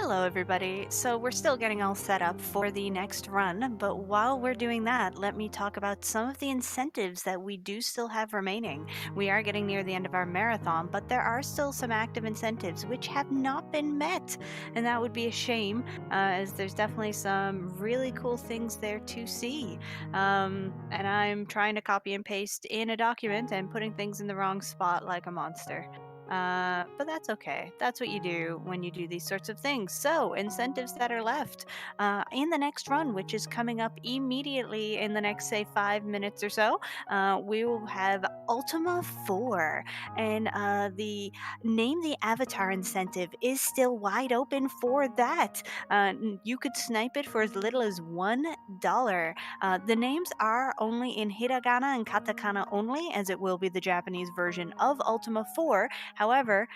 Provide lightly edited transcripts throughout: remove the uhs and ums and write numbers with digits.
Hello, everybody. So, we're still getting all set up for the next run, but while we're doing that, let me talk about some of the incentives that we do still have remaining. We are getting near the end of our marathon, but there are still some active incentives which have not been met, and that would be a shame, as there's definitely some really cool things there to see. And I'm trying to copy and paste in a document and putting things in the wrong spot like a monster. But that's okay. That's what you do when you do these sorts of things. So, incentives that are left in the next run, which is coming up immediately in the next, say, 5 minutes or so, we will have Ultima 4. And the Name the Avatar incentive is still wide open for that. You could snipe it for as little as $1. The names are only in hiragana and katakana only, as it will be the Japanese version of Ultima 4. However,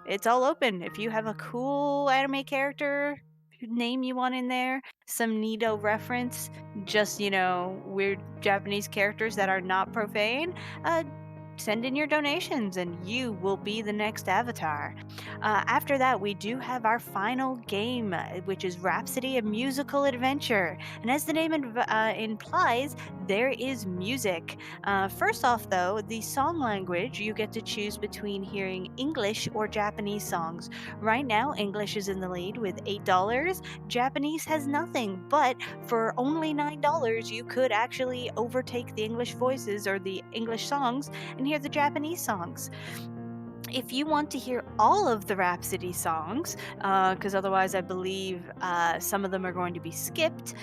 it's all open. If you have a cool anime character name you want in there, some Nido reference, just, weird Japanese characters that are not profane, send in your donations and you will be the next avatar. After that, we do have our final game, which is Rhapsody, a musical adventure. And as the name implies, there is music. First off, though, the song language, you get to choose between hearing English or Japanese songs. Right now, English is in the lead with $8. Japanese has nothing, but for only $9, you could actually overtake the English voices or the English songs and hear the Japanese songs. If you want to hear all of the Rhapsody songs, because otherwise I believe some of them are going to be skipped,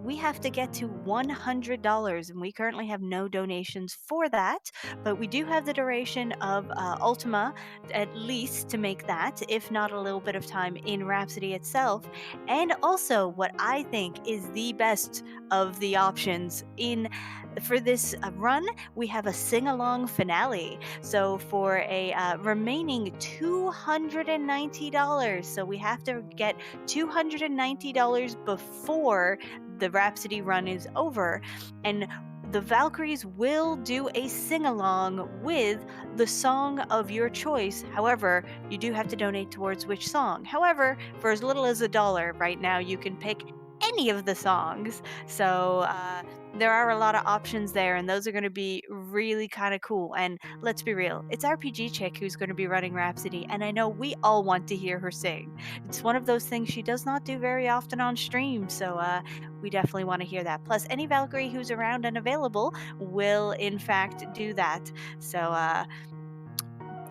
we have to get to $100, and we currently have no donations for that, but we do have the duration of Ultima, at least, to make that, if not a little bit of time in Rhapsody itself. And also, what I think is the best of the options for this run, we have a sing-along finale. So for a remaining $290, so we have to get $290 before the Rhapsody run is over, and the Valkyries will do a sing-along with the song of your choice. However, you do have to donate towards which song. However, for as little as $1 right now, you can pick any of the songs. So there are a lot of options there, and those are going to be really kind of cool. And let's be real, it's RPG Chick who's going to be running Rhapsody, and I know we all want to hear her sing. It's one of those things she does not do very often on stream, so we definitely want to hear that. Plus, any Valkyrie who's around and available will, in fact, do that. So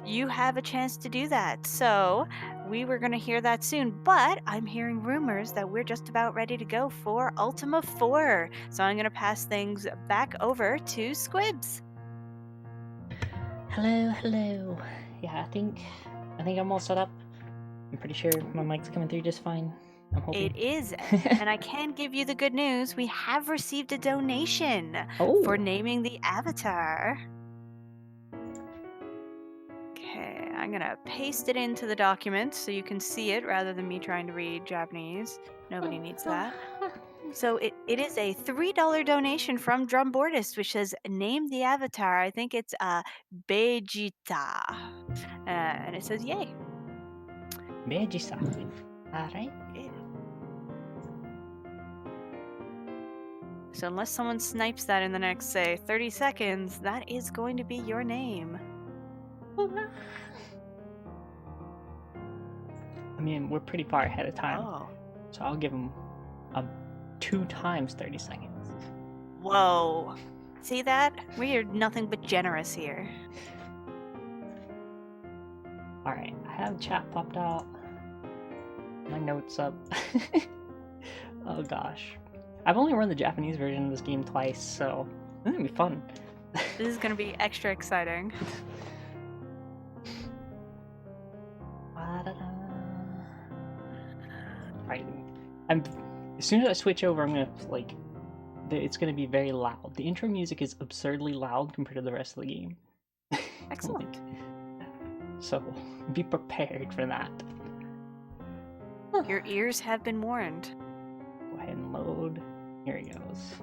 you have a chance to do that. So we were going to hear that soon, but I'm hearing rumors that we're just about ready to go for Ultima 4. So I'm going to pass things back over to Squibbs. Hello. Yeah, I think I'm all set up. I'm pretty sure my mic's coming through just fine. I'm hoping. It is, and I can give you the good news. We have received a donation for naming the avatar. Okay, I'm gonna paste it into the document so you can see it rather than me trying to read Japanese. Nobody needs that. So it is a $3 donation from Drumbordist, which says name the avatar. I think it's Vegeta. And it says yay. Vegeta. Alright. So unless someone snipes that in the next, say, 30 seconds, that is going to be your name. I mean, we're pretty far ahead of time. Oh. So I'll give him 2 times 30 seconds. Whoa. See that? We are nothing but generous here. Alright, I have chat popped out. My notes up. Oh gosh. I've only run the Japanese version of this game twice, so this is gonna be fun. This is gonna be extra exciting. Right. As soon as I switch over, I'm gonna it's gonna be very loud. The intro music is absurdly loud compared to the rest of the game. Excellent. So be prepared for that. Your ears have been warned. Go ahead and load. Here he goes.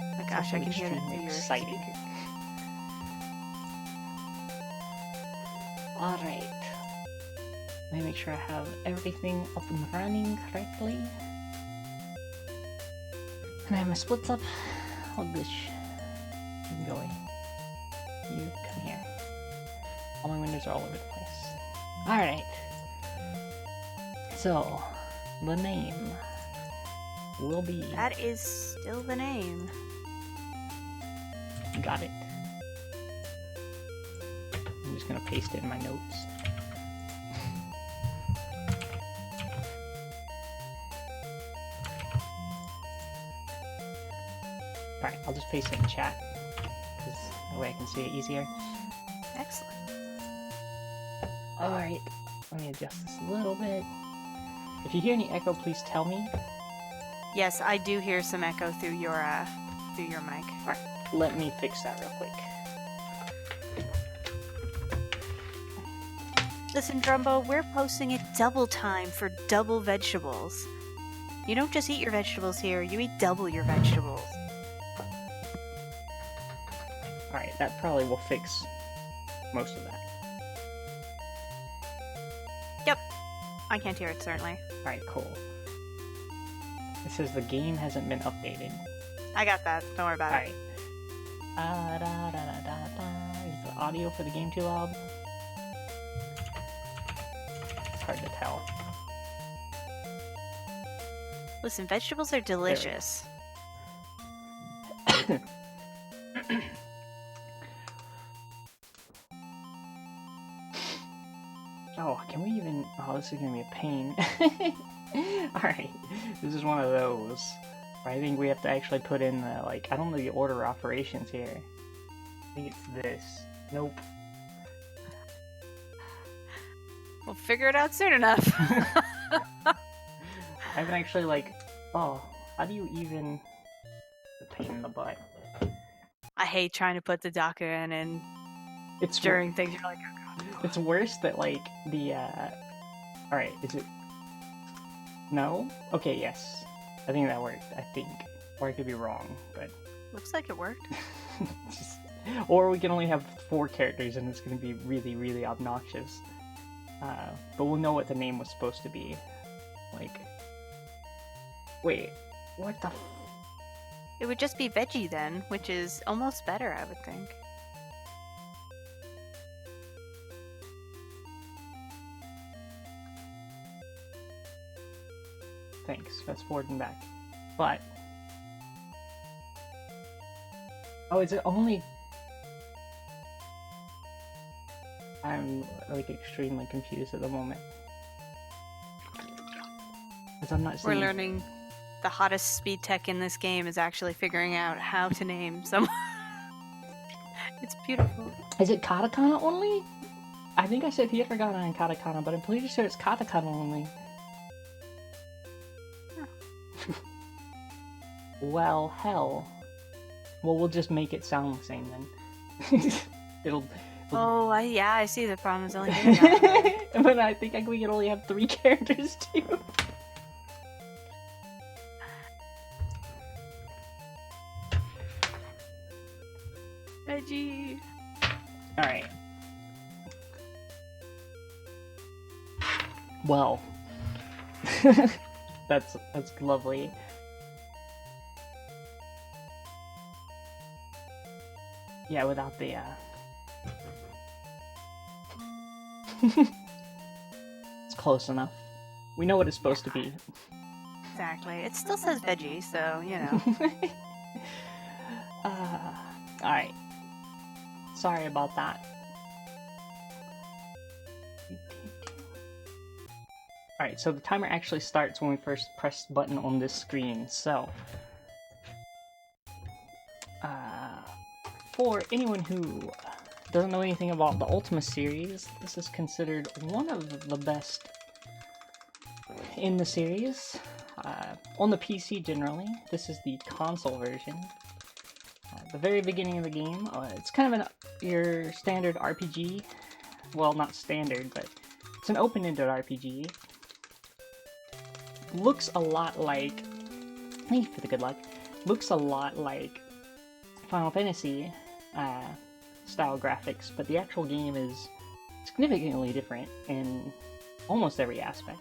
Oh my gosh, I can hear it through your exciting. speaker. Alright. Let me make sure I have everything up and running correctly. And I have my splits up. Oh gosh. You can go away. You come here. All my windows are all over the place. Alright. So, the name will be... That is still the name. Got it. I'm just gonna paste it in my notes. Alright, I'll just paste it in chat, because that way I can see it easier. Excellent. Alright, let me adjust this a little bit. If you hear any echo, please tell me. Yes, I do hear some echo through your mic. Alright, let me fix that real quick. Listen, Drumbo, we're posting at double time for double vegetables. You don't just eat your vegetables here, you eat double your vegetables. Alright, that probably will fix most of that. Yep. I can't hear it, certainly. Alright, cool. It says the game hasn't been updated. I got that. Don't worry about it. Alright. Is the audio for the game too loud? It's hard to tell. Listen, vegetables are delicious. Oh, can we even... Oh, this is gonna be a pain. Alright, this is one of those where I think we have to actually put in the, like, I don't know the order of operations here. I think it's this. Nope. We'll figure it out soon enough. I haven't actually, like... Oh, how do you even... The pain in the butt. I hate trying to put the DACA in and It's during things you're like, oh god. It's worse that, like, the, Alright, is it... No? Okay, yes. I think that worked, I think. Or I could be wrong, but... Looks like it worked. Just... Or we can only have 4 characters and it's gonna be really, really obnoxious. But we'll know what the name was supposed to be. Like... Wait, what the f... It would just be veggie then, which is almost better, I would think. Thanks, fast forward and back. But... Oh, is it only... I'm, like, extremely confused at the moment. Because I'm not seeing... We're learning the hottest speed tech in this game is actually figuring out how to name someone. It's beautiful. Is it katakana only? I think I said hiragana and katakana, but I'm pretty sure it's katakana only. Well, hell. Well, we'll just make it sound the same then. it'll... Oh, I see the problem is only hiragana. But I think we can only have 3 characters too. Veggie. Alright. Well. That's lovely. Yeah, without the, It's close enough. We know what it's supposed to be. Exactly. It still says veggie, so, you know. Alright. Sorry about that. Alright, so the timer actually starts when we first press the button on this screen, so... For anyone who doesn't know anything about the Ultima series, this is considered one of the best in the series. On the PC generally, this is the console version. The very beginning of the game, it's kind of your standard RPG. Well, not standard, but it's an open-ended RPG. Looks a lot like... Thank you for the good luck. Looks a lot like Final Fantasy style graphics, but the actual game is significantly different in almost every aspect.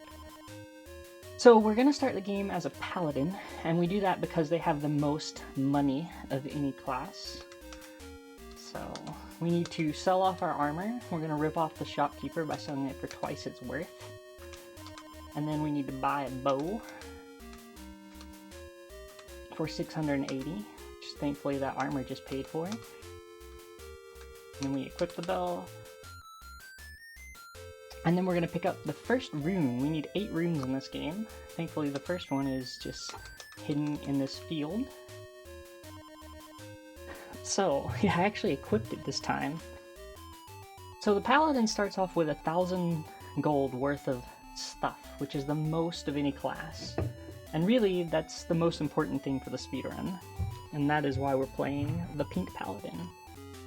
So we're going to start the game as a paladin, and we do that because they have the most money of any class. So we need to sell off our armor. We're going to rip off the shopkeeper by selling it for twice its worth. And then we need to buy a bow for 680, which thankfully that armor just paid for. And then we equip the bow. And then we're going to pick up the first rune. We need 8 runes in this game. Thankfully the first one is just hidden in this field. So, yeah, I actually equipped it this time. So the paladin starts off with 1,000 gold worth of stuff, which is the most of any class. And really, that's the most important thing for the speedrun. And that is why we're playing the pink paladin.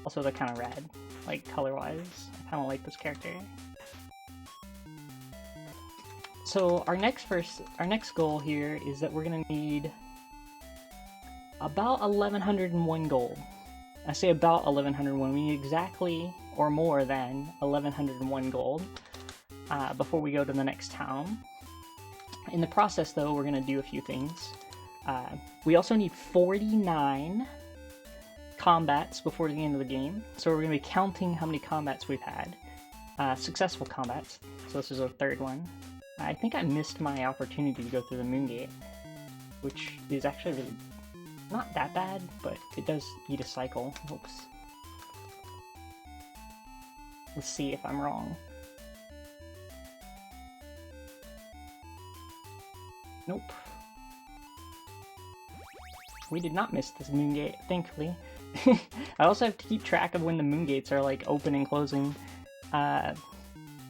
Also, they're kind of rad, like color-wise. I kind of like this character. So our next goal here is that we're gonna need about 1,101 gold. I say about 1,101. We need exactly or more than 1,101 gold before we go to the next town. In the process, though, we're gonna do a few things. We also need 49 combats before the end of the game. So we're gonna be counting how many combats we've had, successful combats. So this is our 3rd one. I think I missed my opportunity to go through the Moongate, which is actually really not that bad, but it does eat a cycle. Oops. Let's see if I'm wrong. Nope. We did not miss this Moongate, thankfully. I also have to keep track of when the Moongates are like open and closing.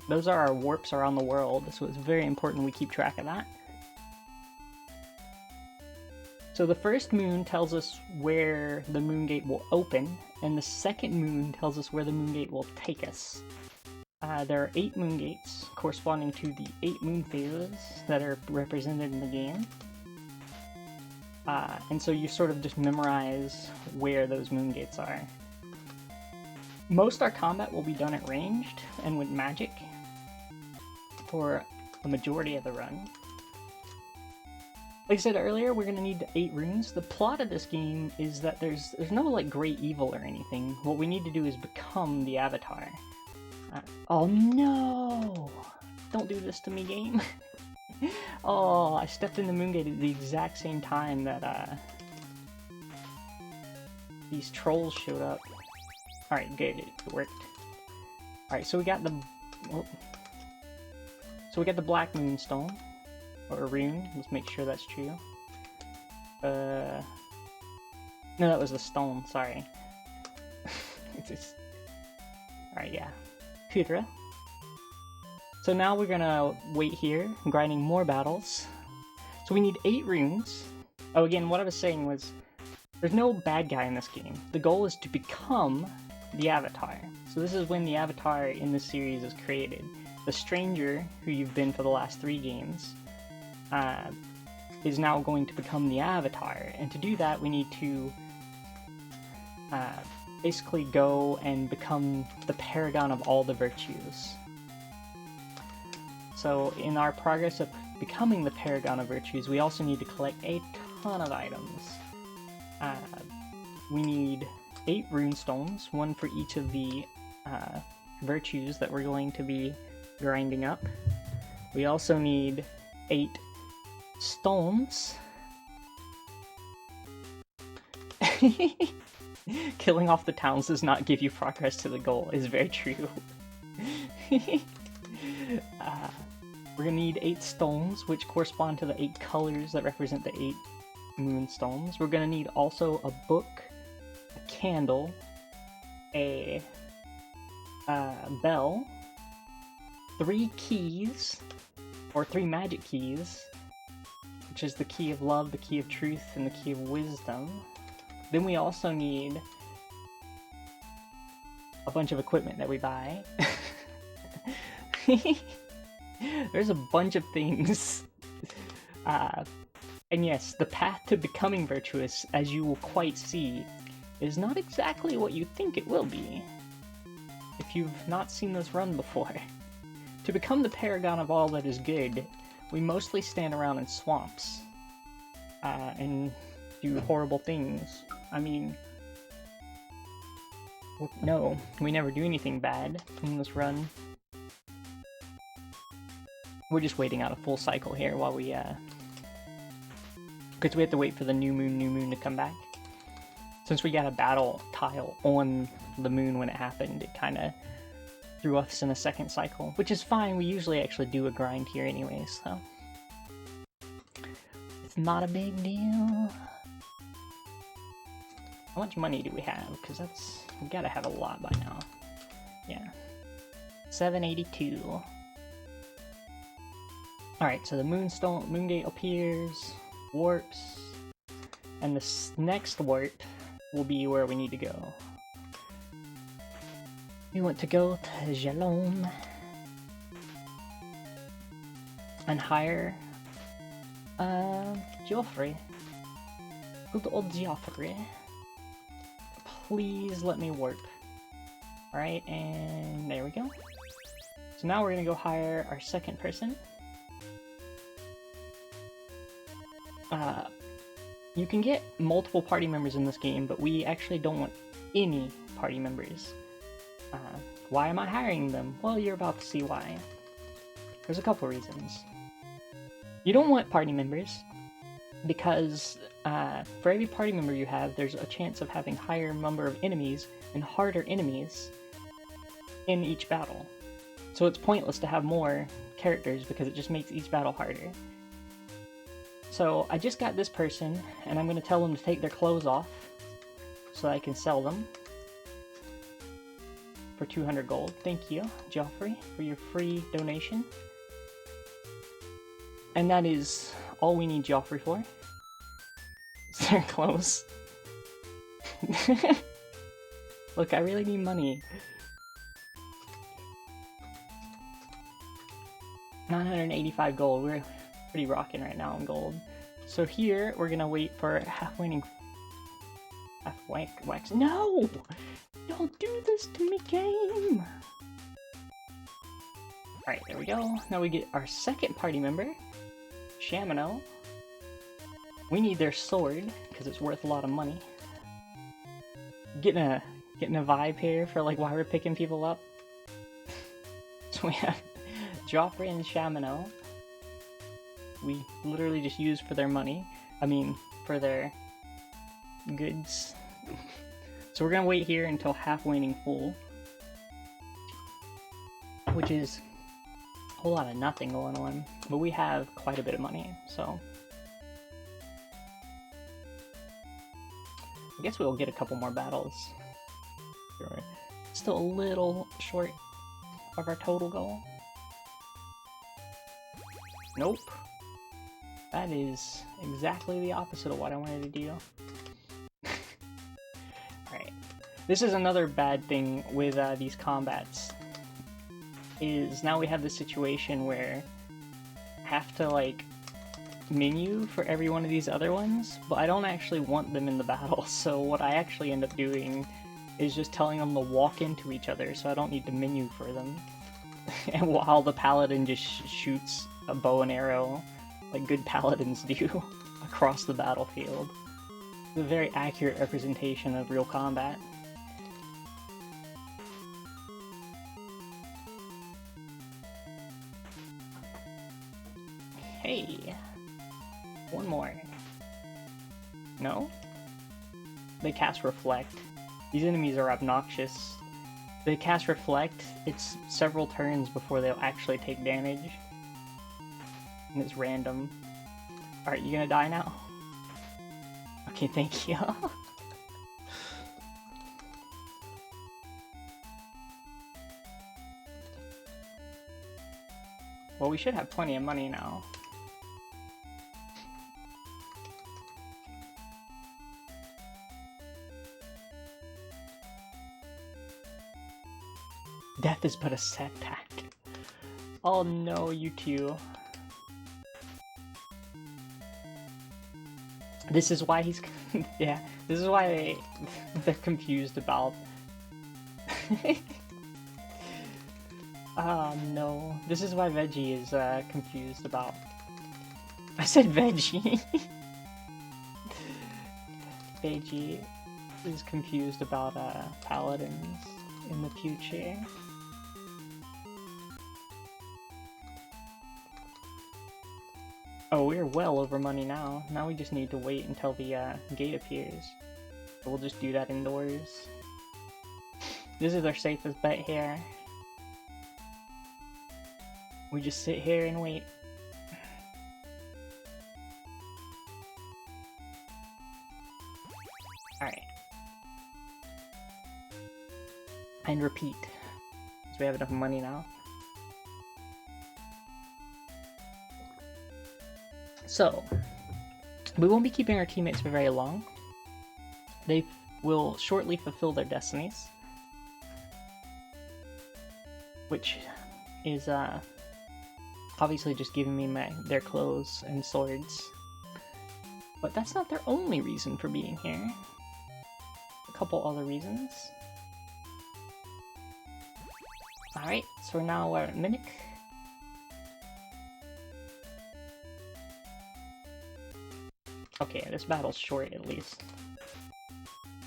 Those are our warps around the world, so it's very important we keep track of that. So the first moon tells us where the Moongate will open, and the second moon tells us where the Moongate will take us. There are 8 Moongates, corresponding to the 8 moon phases that are represented in the game. And so you sort of just memorize where those Moongates are. Most our combat will be done at ranged and with magic for the majority of the run. Like I said earlier, we're going to need 8 runes. The plot of this game is that there's no like great evil or anything. What we need to do is become the avatar. Oh no! Don't do this to me, game. Oh, I stepped in the Moongate at the exact same time that these trolls showed up. Alright, good, it worked. Alright, so we got the... Oh. So we got the Black Moonstone, or rune. Let's make sure that's true. No, that was the stone, sorry. It's just... Alright, yeah. Kudra. So now we're gonna wait here, grinding more battles. So we need 8 runes. Oh, again, what I was saying was, there's no bad guy in this game. The goal is to become the avatar. So this is when the avatar in this series is created. The stranger, who you've been for the last 3 games, is now going to become the avatar. And to do that, we need to basically go and become the paragon of all the virtues. So in our progress of becoming the paragon of virtues, we also need to collect a ton of items. We need 8 runestones, 1 for each of the virtues that we're going to be grinding up. We also need 8 stones. Killing off the towns does not give you progress to the goal, is very true. We're gonna need 8 stones, which correspond to the 8 colors that represent the 8 moonstones. We're gonna need also a book, a candle, a bell, 3 keys, or 3 magic keys, which is the key of love, the key of truth, and the key of wisdom. Then we also need a bunch of equipment that we buy. There's a bunch of things. And yes, the path to becoming virtuous, as you will quite see, is not exactly what you think it will be. if you've not seen this run before. To become the paragon of all that is good, we mostly stand around in swamps and do horrible things. I mean, no, we never do anything bad in this run. We're just waiting out a full cycle here while we, because we have to wait for the new moon to come back. Since we got a battle tile on the moon when it happened, it kind of threw us in a second cycle, which is fine. We usually actually do a grind here anyway, so it's not a big deal. How much money do we have? Because we gotta have a lot by now. Yeah, 782. All right, so the moon gate appears, warps, and this next warp will be where we need to go. We want to go to Jalom and hire Geoffrey. Good old Geoffrey. Please let me warp. Alright, and there we go. So now we're gonna go hire our second person. You can get multiple party members in this game, but we actually don't want any party members. Why am I hiring them? Well, you're about to see why. There's a couple reasons. You don't want party members because for every party member you have, there's a chance of having higher number of enemies and harder enemies in each battle. So it's pointless to have more characters because it just makes each battle harder. So I just got this person, and I'm going to tell them to take their clothes off so I can sell them for 200 gold. Thank you, Geoffrey, for your free donation. And that is all we need Geoffrey for. It's their clothes. Look, I really need money. 985 gold. We're pretty rocking right now in gold. So here, we're gonna wait for wax. No! Don't do this to me, game! Alright, there we go. Now we get our second party member, Shamino. We need their sword, because it's worth a lot of money. Getting a vibe here for like why we're picking people up. So we have Joffrey and Shamino. We literally just use for their money. I mean, for their goods. So we're gonna wait here until half waning full. Which is a whole lot of nothing going on. But we have quite a bit of money, so. I guess we'll get a couple more battles. We're still a little short of our total goal. Nope. That is exactly the opposite of what I wanted to do. Alright. This is another bad thing with these combats. Is now we have this situation where I have to like menu for every one of these other ones, but I don't actually want them in the battle, so what I actually end up doing is just telling them to walk into each other, so I don't need to menu for them. And while the paladin just shoots a bow and arrow, like good paladins do, across the battlefield. It's a very accurate representation of real combat. Hey! One more. No? They cast Reflect. These enemies are obnoxious. They cast Reflect, it's several turns before they'll actually take damage. And it's random. Alright, you gonna die now? Okay, thank you. Well, we should have plenty of money now. Death is but a setback. Oh no, you two. This is why he's... yeah, this is why they're confused about... No. This is why Veggie is confused about. I said Veggie. Veggie is confused about paladins in the future. Oh, we're well over money now. Now we just need to wait until the gate appears. So we'll just do that indoors. This is our safest bet here. We just sit here and wait. Alright. And repeat. So we have enough money now. So, we won't be keeping our teammates for very long. They will shortly fulfill their destinies. Which is obviously just giving me their clothes and swords. But that's not their only reason for being here. A couple other reasons. Alright, so we're now at Mimic. Okay, this battle's short at least.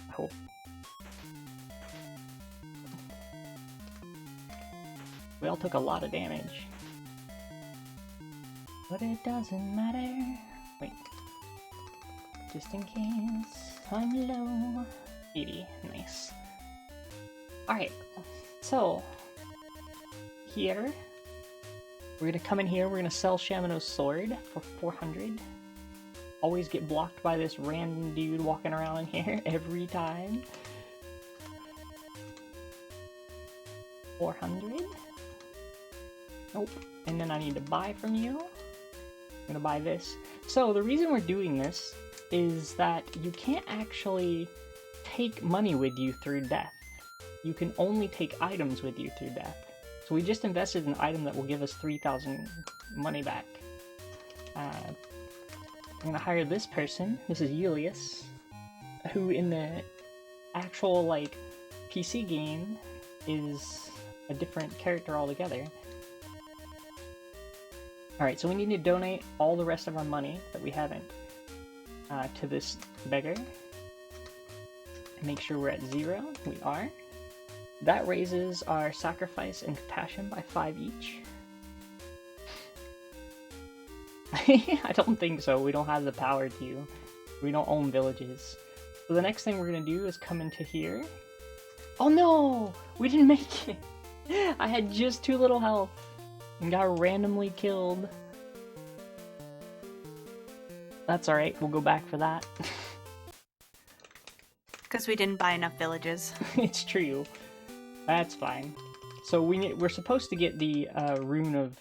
I hope. We all took a lot of damage. But it doesn't matter. Wait. Just in case I'm low. 80, nice. Alright, so here we're gonna come in here, we're gonna sell Shamano's sword for 400. Always get blocked by this random dude walking around in here every time. 400. Nope. And then I need to buy from you. I'm gonna buy this. So the reason we're doing this is that you can't actually take money with you through death. You can only take items with you through death. So we just invested in an item that will give us 3,000 money back. I'm gonna hire this person. This is Julius, who in the actual like PC game is a different character altogether. Alright, so we need to donate all the rest of our money that we haven't to this beggar. Make sure we're at 0. We are. That raises our sacrifice and compassion by 5 each. I don't think so. We don't have the power to. We don't own villages. So the next thing we're gonna do is come into here. Oh no! We didn't make it! I had just 2 little health and got randomly killed. That's alright, we'll go back for that. Because we didn't buy enough villages. It's true. That's fine. So we're supposed to get the rune of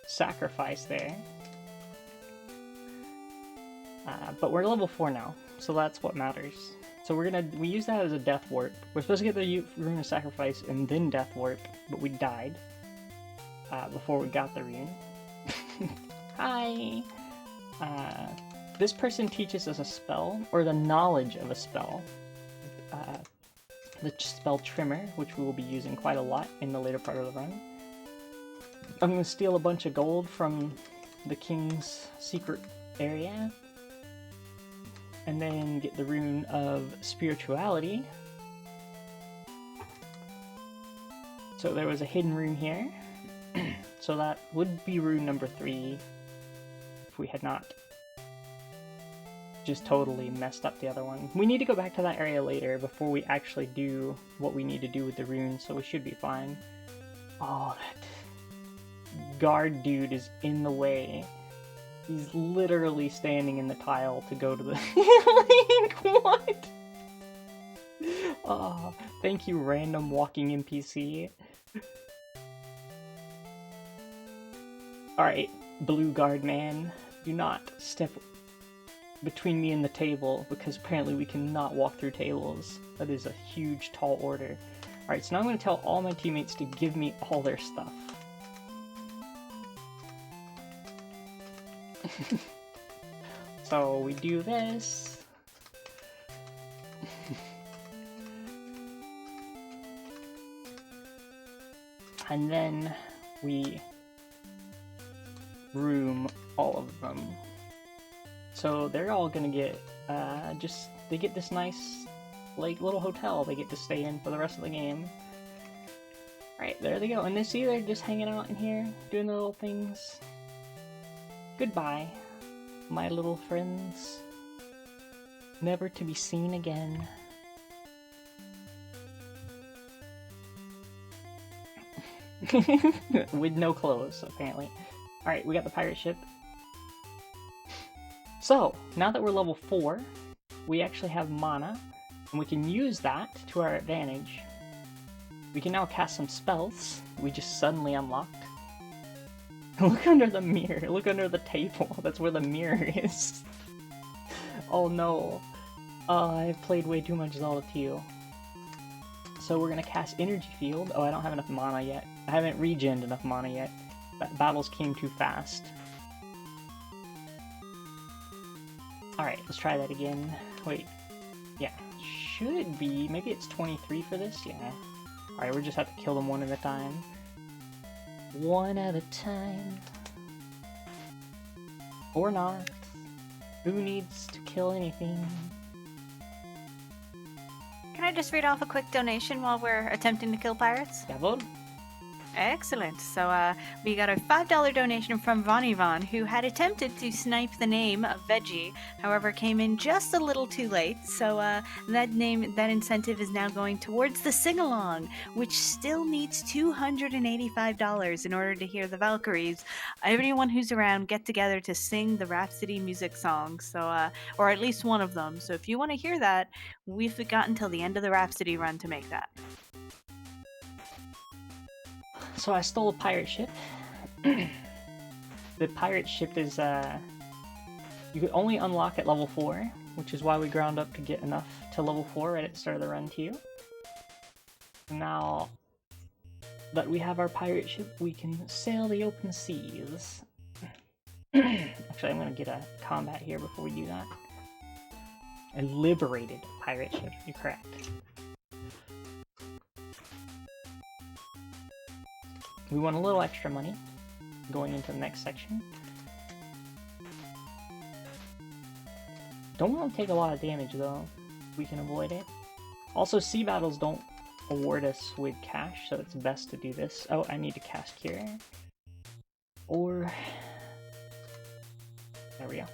sacrifice there. But we're level 4 now, so that's what matters. So we use that as a death warp. We're supposed to get the rune of sacrifice and then death warp, but we died before we got the rune. Hi! This person teaches us a spell, or the knowledge of a spell. The spell Trimmer, which we will be using quite a lot in the later part of the run. I'm going to steal a bunch of gold from the king's secret area. And then get the rune of spirituality. So there was a hidden rune here. So that would be rune number 3 if we had not just totally messed up the other one. We need to go back to that area later before we actually do what we need to do with the rune, so we should be fine. Oh, that guard dude is in the way. He's literally standing in the tile to go to the... Like, what? Oh, thank you, random walking NPC. Alright, blue guard man, do not step between me and the table, because apparently we cannot walk through tables. That is a huge, tall order. Alright, so now I'm going to tell all my teammates to give me all their stuff. So we do this. And then we room all of them. So they're all gonna get, they get this nice, like, little hotel they get to stay in for the rest of the game. Alright, there they go. And they see they're just hanging out in here, doing their little things. Goodbye, my little friends. Never to be seen again. With no clothes, apparently. Alright, we got the pirate ship. So, now that we're level 4, we actually have mana, and we can use that to our advantage. We can now cast some spells we just suddenly unlocked. Look under the mirror, look under the table, that's where the mirror is. Oh no. I've played way too much Zelda 2. So we're gonna cast Energy Field. Oh, I don't have enough mana yet. I haven't regened enough mana yet. Battles came too fast. Alright, let's try that again. Wait. Yeah, should be. Maybe it's 23 for this? Yeah. Alright, we just have to kill them one at a time. One at a time. Or not. Who needs to kill anything? Can I just read off a quick donation while we're attempting to kill pirates? Jawohl. Excellent. So we got a $5 donation from Von Yvonne, who had attempted to snipe the name of Veggie, however came in just a little too late. So that incentive is now going towards the sing-along, which still needs $285 in order to hear the Valkyries. Everyone who's around get together to sing the Rhapsody music song, so or at least one of them. So if you want to hear that, we've got until the end of the Rhapsody run to make that. So I stole a pirate ship. The pirate ship is, you could only unlock at level 4, which is why we ground up to get enough to level 4 right at the start of the run too. Now that we have our pirate ship, we can sail the open seas. Actually, I'm gonna get a combat here before we do that. A liberated pirate ship, you're correct. We want a little extra money going into the next section. Don't want to take a lot of damage though. We can avoid it. Also, sea battles don't award us with cash, so it's best to do this. Oh, I need to cast Cure. Or... there we go.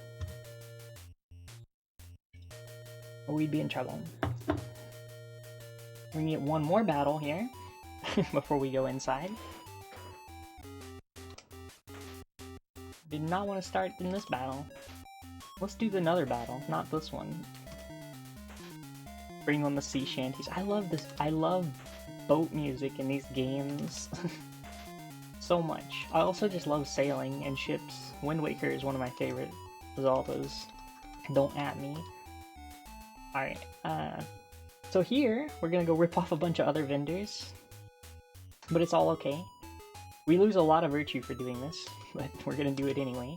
Or we'd be in trouble. We can get one more battle here before we go inside. Did not want to start in this battle. Let's do another battle, not this one. Bring on the sea shanties. I love this. I love boat music in these games so much. I also just love sailing and ships. Wind Waker is one of my favorite Zeldas. Don't at me. Alright, so here, we're gonna go rip off a bunch of other vendors. But it's all okay. We lose a lot of virtue for doing this, but we're gonna do it anyway.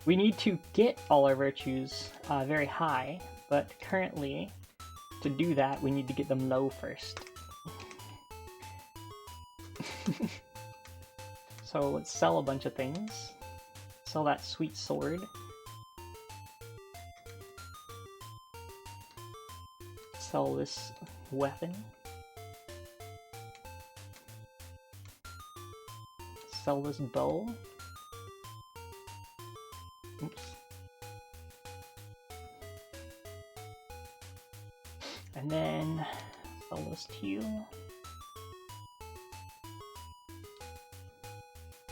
We need to get all our virtues very high, but currently, to do that, we need to get them low first. So let's sell a bunch of things. Sell that sweet sword. Sell this weapon. Sell this bow. Oops. And then sell this to you.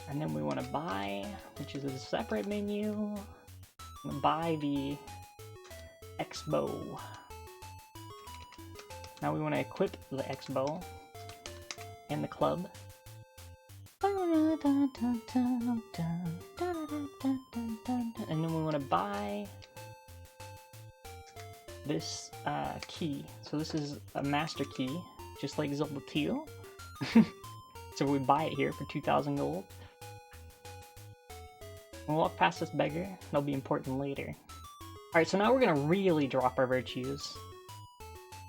And then we want to buy, which is a separate menu. I'm gonna buy the X-bow. Now we want to equip the X-bow and the club. And then we want to buy this key. So this is a master key, just like Zelda 2. So we buy it here for 2,000 gold. We'll walk past this beggar, that'll be important later. Alright, so now we're gonna really drop our virtues.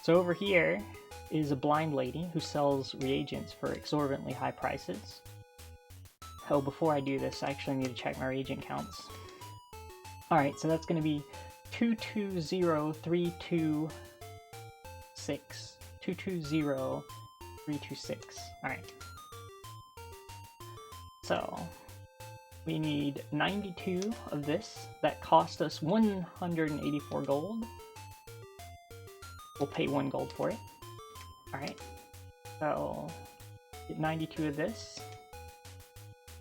So over here, is a blind lady who sells reagents for exorbitantly high prices. Oh, before I do this, I actually need to check my reagent counts. Alright, so that's going to be 220326. 220326. Alright. So, we need 92 of this. That cost us 184 gold. We'll pay 1 gold for it. Alright. So, get 92 of this.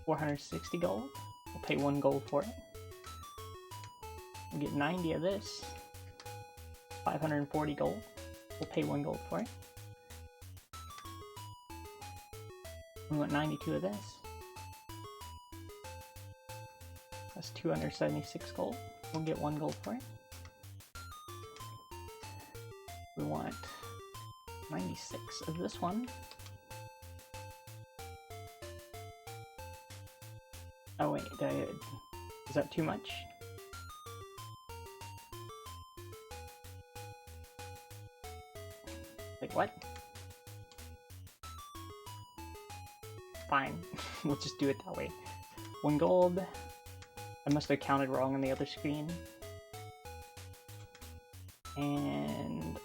460 gold. We'll pay 1 gold for it. We'll get 90 of this. 540 gold. We'll pay 1 gold for it. We want 92 of this. That's 276 gold. We'll get 1 gold for it. We want 96 of this one. Oh wait, is that too much? Wait, what? Fine, we'll just do it that way. 1 gold. I must have counted wrong on the other screen. And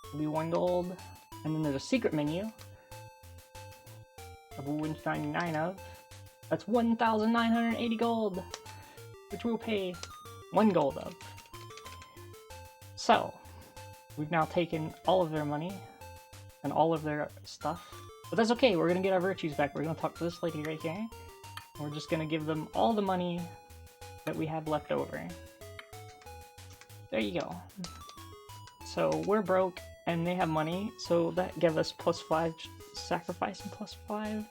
it'll be 1 gold. And then there's a secret menu of 199 of. That's 1,980 gold, which we'll pay 1 gold of. So, we've now taken all of their money and all of their stuff. But that's okay, we're gonna get our virtues back. We're gonna talk to this lady right here. We're just gonna give them all the money that we have left over. There you go. So, we're broke and they have money, so that gave us +5 sacrifice and +5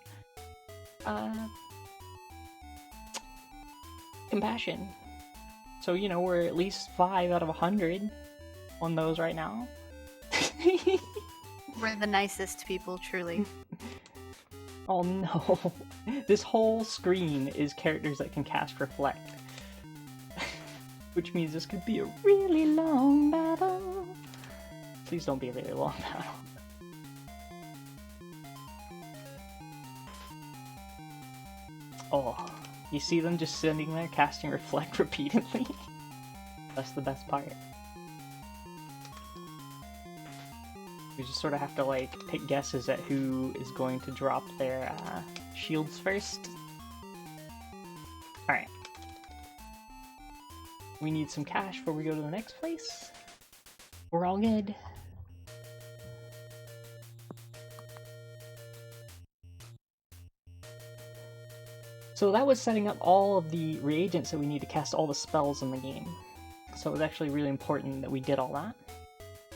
compassion. So, you know, we're at least 5 out of 100 on those right now. We're the nicest people, truly. Oh no. This whole screen is characters that can cast Reflect. Which means this could be a really long battle. Please don't be a really long battle. Oh. You see them just sitting there casting Reflect repeatedly? That's the best part. We just sort of have to like take guesses at who is going to drop their shields first. Alright. We need some cash before we go to the next place. We're all good. So that was setting up all of the reagents that we need to cast all the spells in the game. So it was actually really important that we did all that.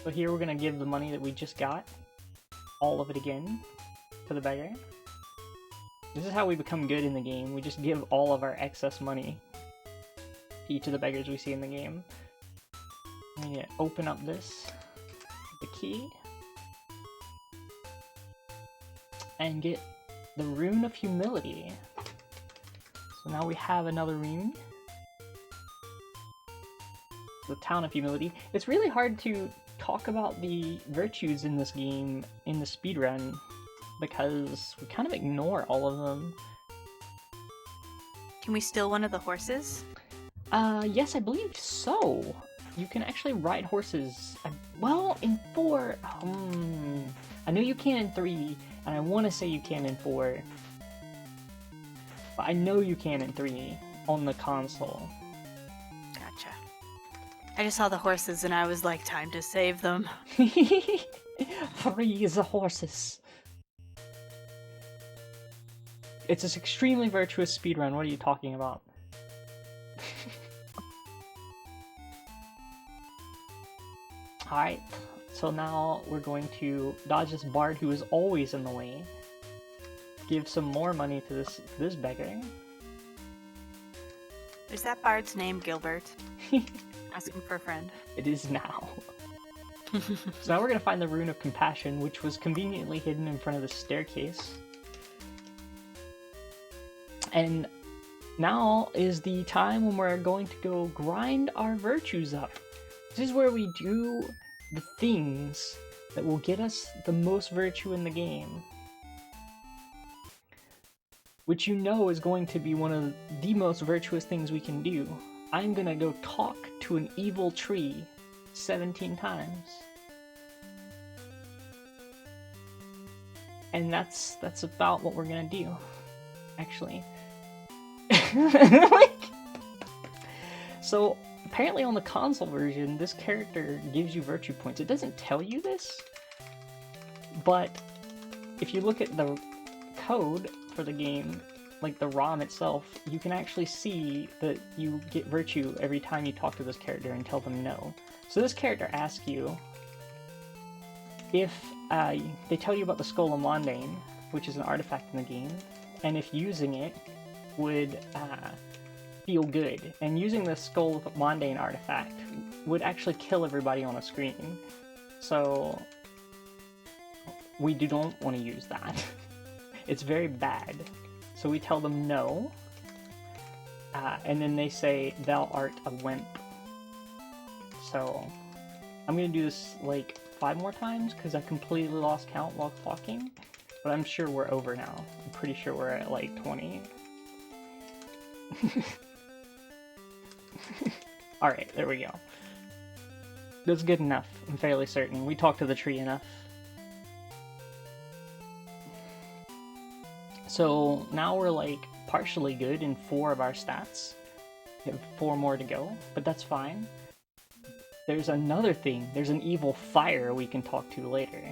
So here we're going to give the money that we just got, all of it again, to the beggar. This is how we become good in the game. We just give all of our excess money to each of the beggars we see in the game. We need to open up this, the key, and get the Rune of Humility. So now we have another rune. The Town of Humility. It's really hard to talk about the virtues in this game in the speedrun because we kind of ignore all of them. Can we steal one of the horses? Yes, I believe so. You can actually ride horses. Well, in 4... I know you can in 3, and I want to say you can in 4. But I know you can in 3 on the console. Gotcha. I just saw the horses and I was like, time to save them. Free the horses. It's an extremely virtuous speedrun. What are you talking about? Alright, so now we're going to dodge this bard who is always in the way. Give some more money to this beggar. Is that bard's name Gilbert? Asking for a friend. It is now. So now we're gonna find the Rune of Compassion, which was conveniently hidden in front of the staircase. And now is the time when we're going to go grind our virtues up. This is where we do the things that will get us the most virtue in the game, which you know is going to be one of the most virtuous things we can do. I'm gonna go talk to an evil tree 17 times. And that's about what we're gonna do, actually. So, apparently on the console version, this character gives you virtue points. It doesn't tell you this, but if you look at the code for the game, like the ROM itself, you can actually see that you get virtue every time you talk to this character and tell them no. So this character asks you if they tell you about the Skull of Mondane, which is an artifact in the game, and if using it would feel good. And using the Skull of Mondane artifact would actually kill everybody on a screen. So we don't want to use that. It's very bad. So we tell them no, and then they say, "Thou art a wimp." So I'm gonna do this like 5 more times because I completely lost count while talking, but I'm sure we're over now. I'm pretty sure we're at like 20. Alright, there we go. That's good enough, I'm fairly certain. We talked to the tree enough. So now we're like partially good in 4 of our stats. We have 4 more to go, but that's fine. There's another thing. There's an evil fire we can talk to later.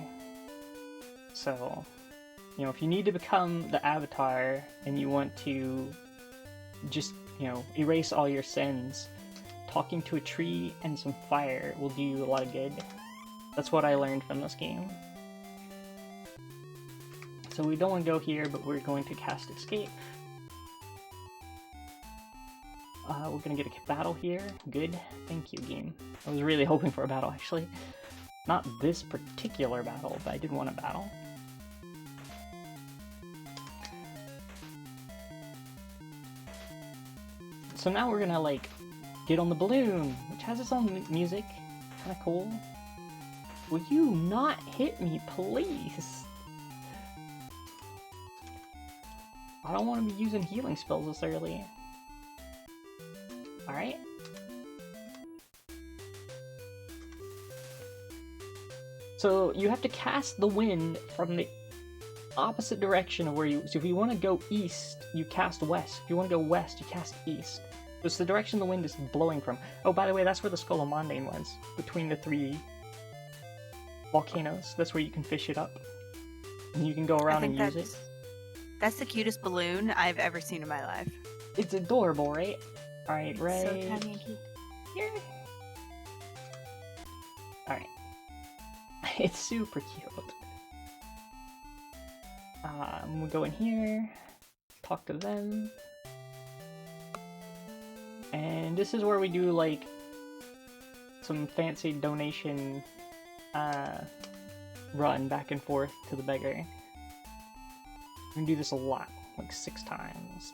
So, you know, if you need to become the avatar and you want to just, you know, erase all your sins, talking to a tree and some fire will do you a lot of good. That's what I learned from this game. So we don't want to go here, but we're going to cast Escape. We're going to get a battle here. Good. Thank you, game. I was really hoping for a battle, actually. Not this particular battle, but I did want a battle. So now we're going to, like, get on the balloon, which has its own music. Kinda cool. Will you not hit me, please? I don't want to be using healing spells this early. Alright. So you have to cast the wind from the opposite direction of where you... So if you want to go east, you cast west. If you want to go west, you cast east. So it's the direction the wind is blowing from. Oh, by the way, that's where the Skull of Mondane was. Between the 3 volcanoes. That's where you can fish it up. And you can go around and use it. That's the cutest balloon I've ever seen in my life. It's adorable, right? Alright, right. So tiny and cute. Here. Alright. It's super cute. We'll go in here, talk to them. And this is where we do, like, some fancy donation run back and forth to the beggar. We're gonna do this a lot, like 6 times.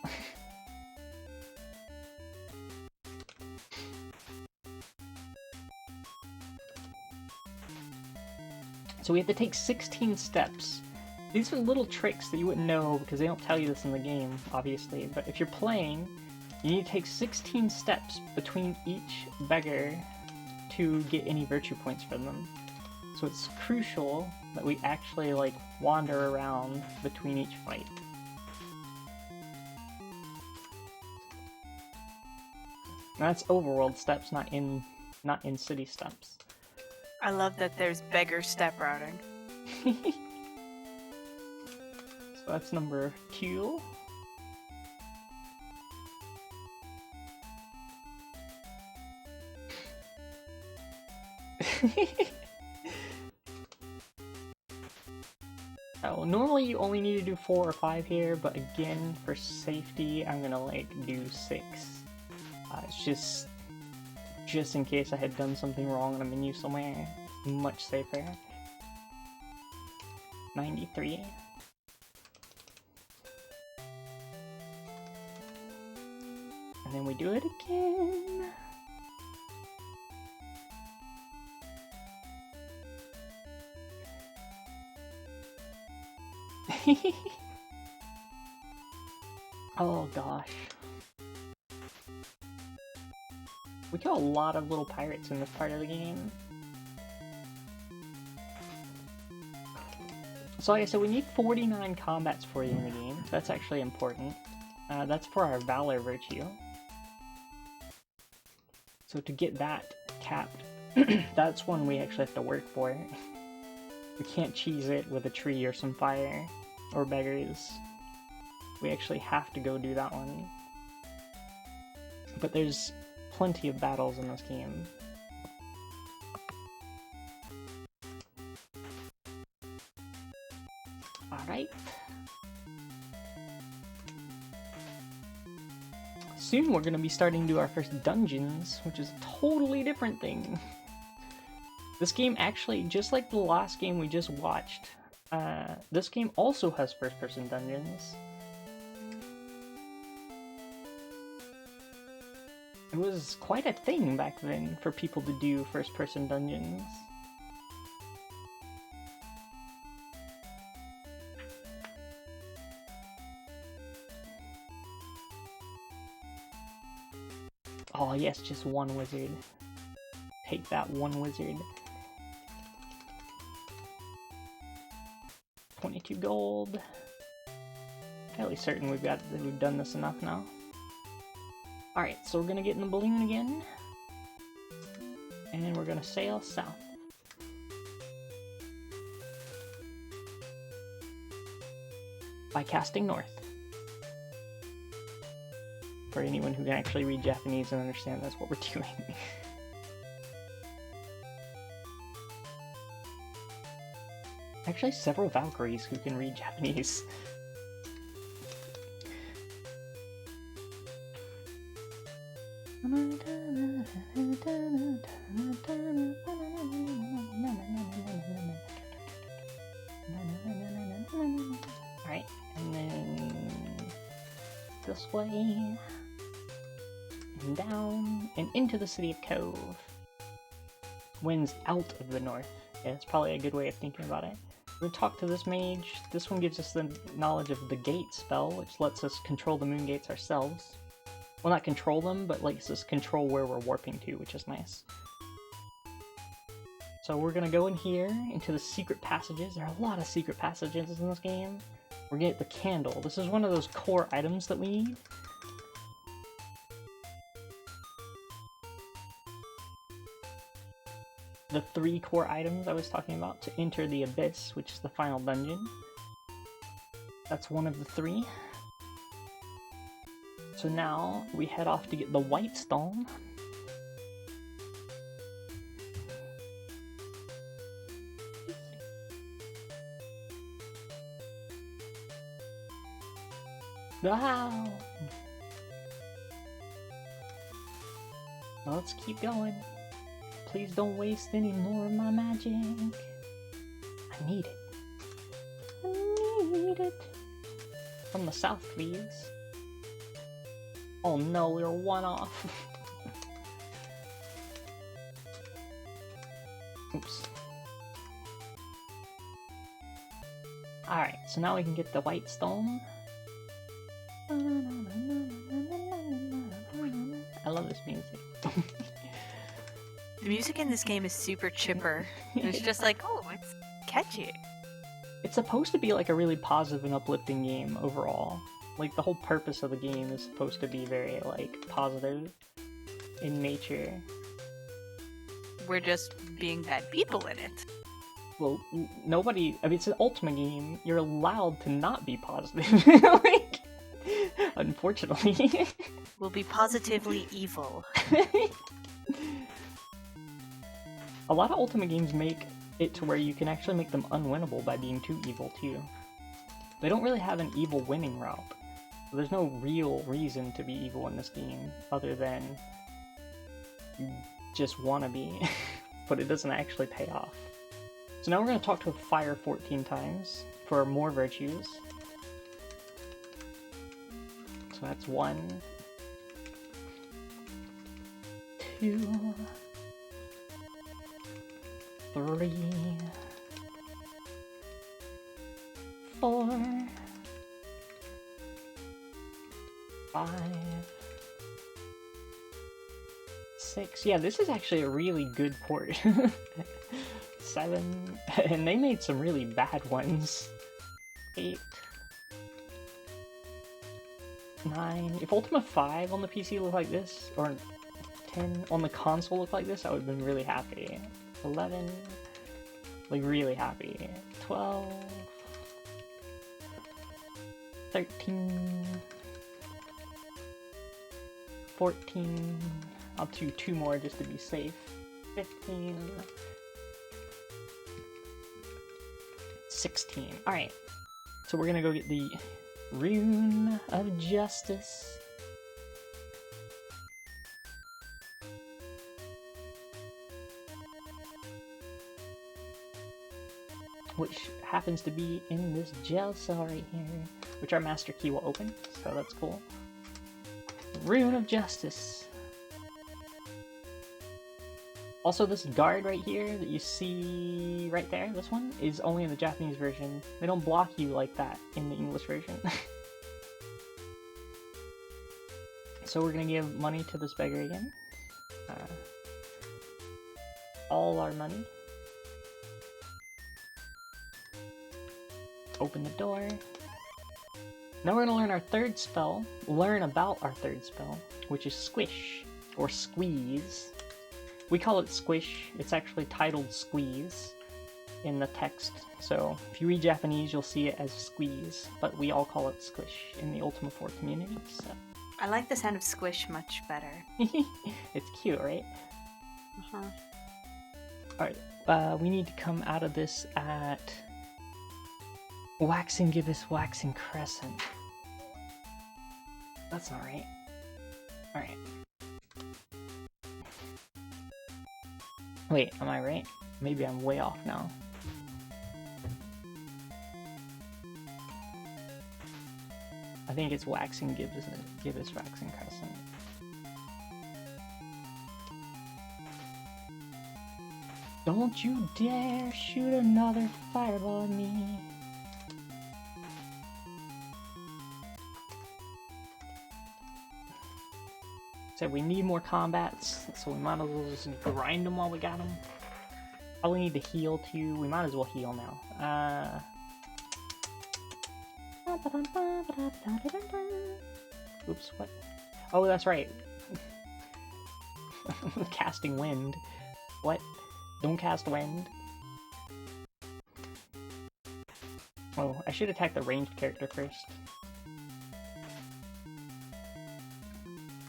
So we have to take 16 steps. These are little tricks that you wouldn't know because they don't tell you this in the game, obviously. But if you're playing, you need to take 16 steps between each beggar to get any virtue points from them. So it's crucial that we actually, like, wander around between each fight. And that's overworld steps, not in city steps. I love that there's beggar step routing. So that's number 2. Oh, normally you only need to do 4 or 5 here, but again, for safety, I'm gonna, like, do 6. It's just in case I had done something wrong in a menu somewhere. Much safer. 93. And then we do it again. Oh gosh. We kill a lot of little pirates in this part of the game. So like I said, we need 49 combats for you in the game. That's actually important. That's for our Valor virtue. So to get that capped, that's one we actually have to work for. We can't cheese it with a tree or some fire or beggars. We actually have to go do that one. But there's plenty of battles in this game. Alright. Soon we're going to be starting to do our first dungeons, which is a totally different thing. This game actually, just like the last game we just watched, this game also has first-person dungeons. It was quite a thing back then for people to do first-person dungeons. Oh yes, just one wizard. Take that, one wizard. 22 gold. Fairly certain we've done this enough now. Alright, so we're gonna get in the balloon again. And we're gonna sail south. By casting north. For anyone who can actually read Japanese and understand that's what we're doing. Actually, several Valkyries who can read Japanese. Alright, and then this way, and down, and into the city of Cove. Winds out of the north. Yeah, that's probably a good way of thinking about it. We're gonna talk to this mage. This one gives us the knowledge of the gate spell, which lets us control the moon gates ourselves. Well, not control them, but lets us control where we're warping to, which is nice. So we're gonna go in here, into the secret passages. There are a lot of secret passages in this game. We're gonna get the candle. This is one of those core items that we need. The 3 core items I was talking about to enter the Abyss, which is the final dungeon. That's one of the 3. So now we head off to get the White Stone. Wow! Let's keep going. Please don't waste any more of my magic. I need it. I need it. From the south, please. Oh no, we were 1 off. Oops. Alright, so now we can get the White Stone. I love this music. The music in this game is super chipper. It's just like, oh, it's catchy. It's supposed to be like a really positive and uplifting game overall. Like, the whole purpose of the game is supposed to be very, like, positive in nature. We're just being bad people in it. Well, nobody... I mean, it's an Ultima game. You're allowed to not be positive. Like, unfortunately. We'll be positively evil. A lot of Ultima games make it to where you can actually make them unwinnable by being too evil, too. They don't really have an evil winning route. So there's no real reason to be evil in this game, other than you just want to be, but it doesn't actually pay off. So now we're going to talk to a fire 14 times for more virtues. So that's 1, 2, 3, 4, 5, 6. Yeah, this is actually a really good port. 7, and they made some really bad ones. 8, 9. If Ultima 5 on the PC looked like this, or 10 on the console looked like this, I would have been really happy. 11, like really happy. 12, 13, 14, I'll do 2 more just to be safe. 15, 16. Alright, so we're gonna go get the Rune of Justice. Which happens to be in this gel cell right here, which our master key will open, so that's cool. Rune of Justice. Also, this guard right here that you see right there, this one, is only in the Japanese version. They don't block you like that in the English version. So we're gonna give money to this beggar again. All our money. Open the door. Now we're gonna learn our third spell, learn about our third spell, which is Squish, or Squeeze. We call it Squish, it's actually titled Squeeze in the text, so if you read Japanese you'll see it as Squeeze, but we all call it Squish in the Ultima 4 community, so. I like the sound of squish much better. It's cute, right? Uh-huh. Alright, we need to come out of this at Waxing Gibbous, Waxing Crescent. That's not right. Alright. Wait, am I right? Maybe I'm way off now. I think it's Waxing Gibbous, Waxing Crescent. Don't you dare shoot another fireball at me. Said we need more combats, so we might as well just grind them while we got them. Probably need to heal too. We might as well heal now. Oops, what? Oh, that's right. Casting wind. What? Don't cast wind. Oh, I should attack the ranged character first.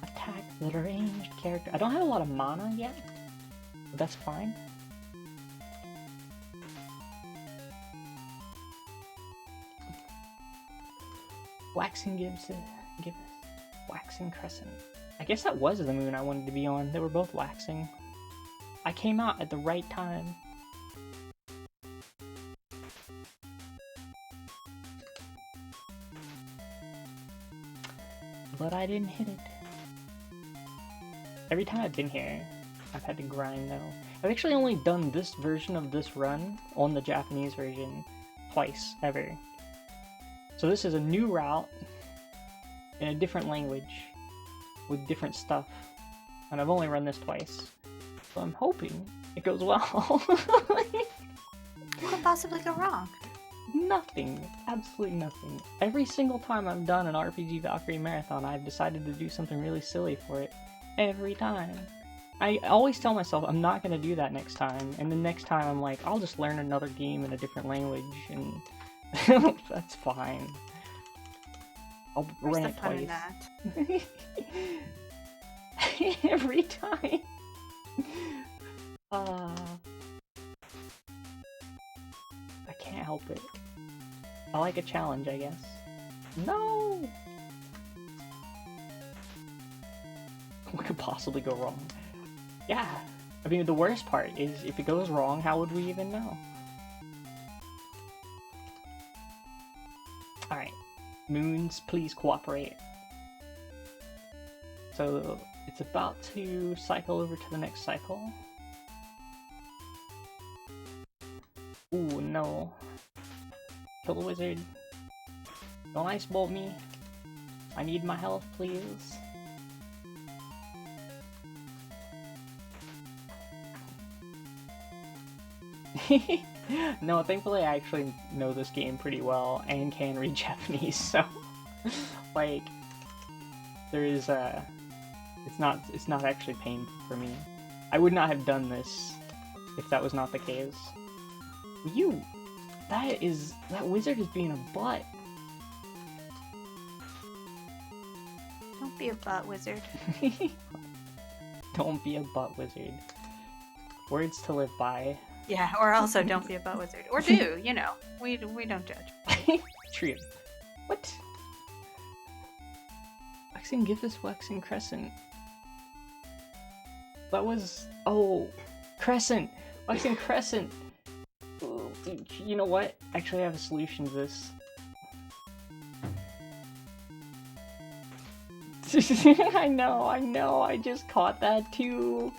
Attack the ranged character. I don't have a lot of mana yet, but that's fine. Waxing Gibbous, Waxing Crescent. I guess that was the moon I wanted to be on. They were both waxing. I came out at the right time. But I didn't hit it. Every time I've been here, I've had to grind though. I've actually only done this version of this run on the Japanese version twice, ever. So this is a new route in a different language with different stuff. And I've only run this twice. So I'm hoping it goes well. What could possibly go wrong? Nothing. Absolutely nothing. Every single time I've done an RPG Valkyrie marathon, I've decided to do something really silly for it. Every time. I always tell myself I'm not going to do that next time, and the next time I'm like, I'll just learn another game in a different language, and that's fine. I'll run it twice. That? Every time. I can't help it. I like a challenge, I guess. No! What could possibly go wrong? Yeah, I mean, the worst part is if it goes wrong, how would we even know? Alright, moons, please cooperate. So, it's about to cycle over to the next cycle. Ooh, no. Kill the wizard. Don't ice bolt me. I need my health, please. No, thankfully I actually know this game pretty well and can read Japanese, so like there is it's not actually painful for me. I would not have done this if that was not the case. That wizard is being a butt. Don't be a butt wizard. Don't be a butt wizard. Words to live by. Yeah, or also don't be a butt wizard. Or do, you know. We don't judge. True. What? Waxing Gibbous, Waxing Crescent. That was... Oh! Crescent! Waxing Crescent! Ooh, you know what? Actually, I have a solution to this. I know, I just caught that too.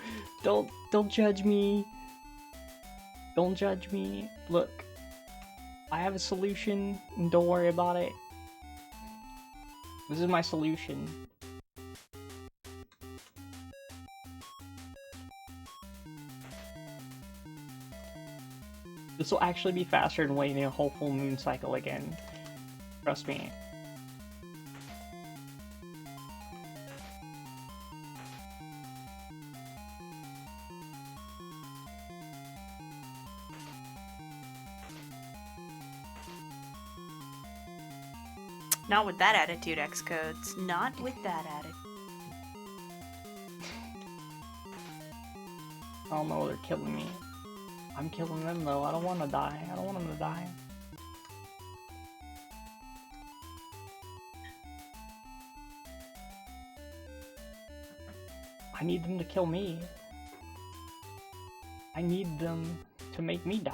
Don't judge me. Don't judge me. Look, I have a solution, and don't worry about it. This is my solution. This will actually be faster than waiting a whole full moon cycle again. Trust me. Not with that attitude, Xcodes. Not with that attitude. I don't know, they're killing me. I'm killing them though. I don't want to die. I don't want them to die. I need them to kill me. I need them to make me die.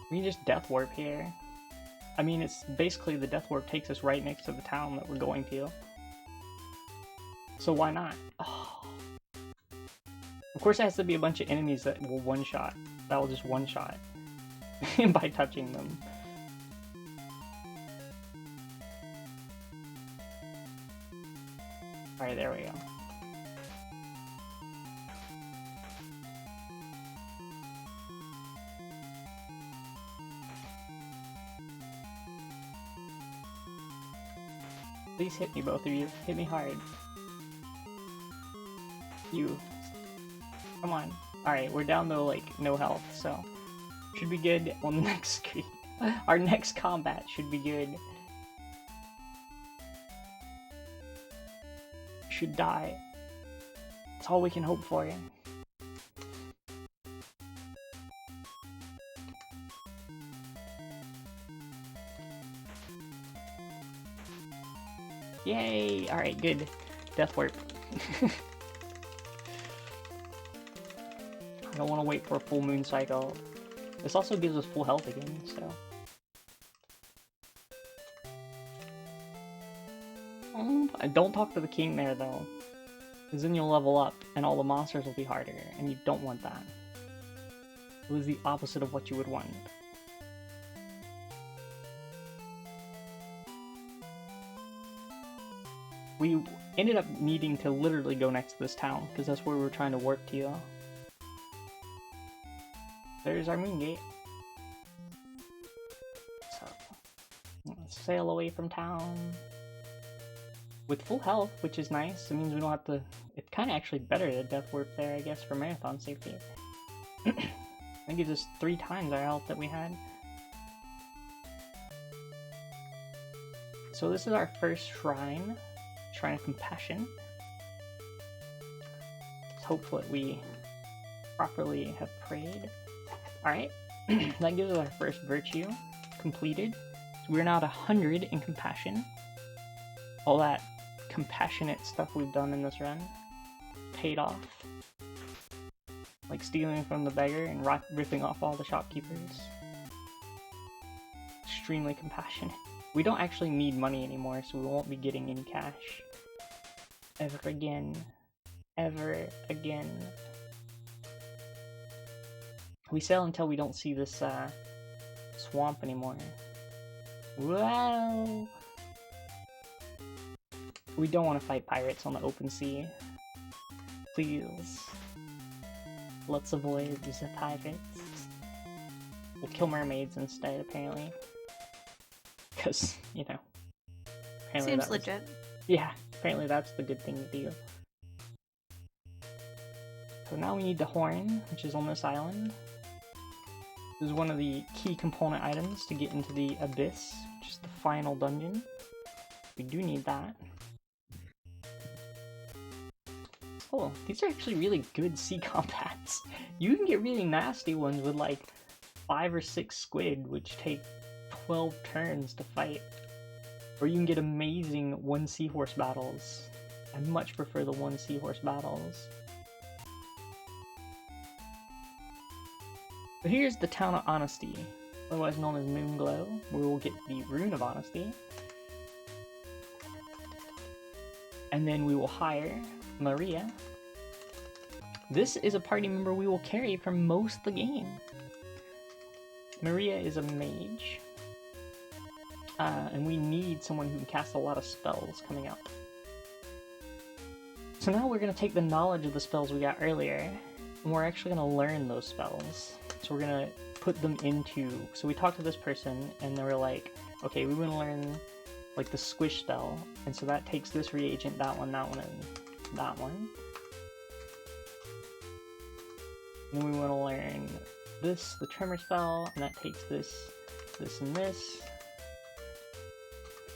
We can just death warp here. I mean, it's basically the death warp takes us right next to the town that we're going to. So why not? Oh. Of course it has to be a bunch of enemies that will one-shot. That will just one-shot by touching them. Alright, there we go. Please hit me, both of you. Hit me hard. You. Come on. Alright, we're down to, like, no health, so... Should be good on the next screen. Our next combat should be good. Should die. That's all we can hope for. Yay! Alright, good. Death warp. I don't want to wait for a full moon cycle. This also gives us full health again, so... Don't talk to the king there, though. Because then you'll level up, and all the monsters will be harder, and you don't want that. It was the opposite of what you would want. We ended up needing to literally go next to this town, because that's where we were trying to work to. There's our moon gate. So, let's sail away from town. With full health, which is nice. It means we don't have to... It's kind of actually better to death warp there, I guess, for marathon safety. That gives us 3 times our health that we had. So this is our first shrine. Shrine of Compassion. Let's hope that we properly have prayed. Alright, that gives us our first virtue completed. So we're now at 100 in Compassion. All that compassionate stuff we've done in this run paid off. Like stealing from the beggar and ripping off all the shopkeepers. Extremely compassionate. We don't actually need money anymore, so we won't be getting any cash. Ever again. Ever again. We sail until we don't see this swamp anymore. Wow! We don't want to fight pirates on the open sea. Please. Let's avoid the pirates. We'll kill mermaids instead, apparently. Because, you know. Seems legit. Yeah, apparently that's the good thing to do. So now we need the horn, which is on this island. This is one of the key component items to get into the abyss, which is the final dungeon. We do need that. Oh, these are actually really good sea combats. You can get really nasty ones with like 5 or 6 squid, which take 12 turns to fight. Or you can get amazing 1 seahorse battles. I much prefer the 1 seahorse battles. So here's the Town of Honesty, otherwise known as Moonglow, where we'll get the Rune of Honesty. And then we will hire Maria. This is a party member we will carry for most of the game. Maria is a mage. And we need someone who can cast a lot of spells coming up. So now we're going to take the knowledge of the spells we got earlier, and we're actually going to learn those spells. So we're going to put them into... So we talked to this person, and they were like, okay, we want to learn like the squish spell, and so that takes this reagent, that one, and that one. And then we want to learn this, the tremor spell, and that takes this, this, and this.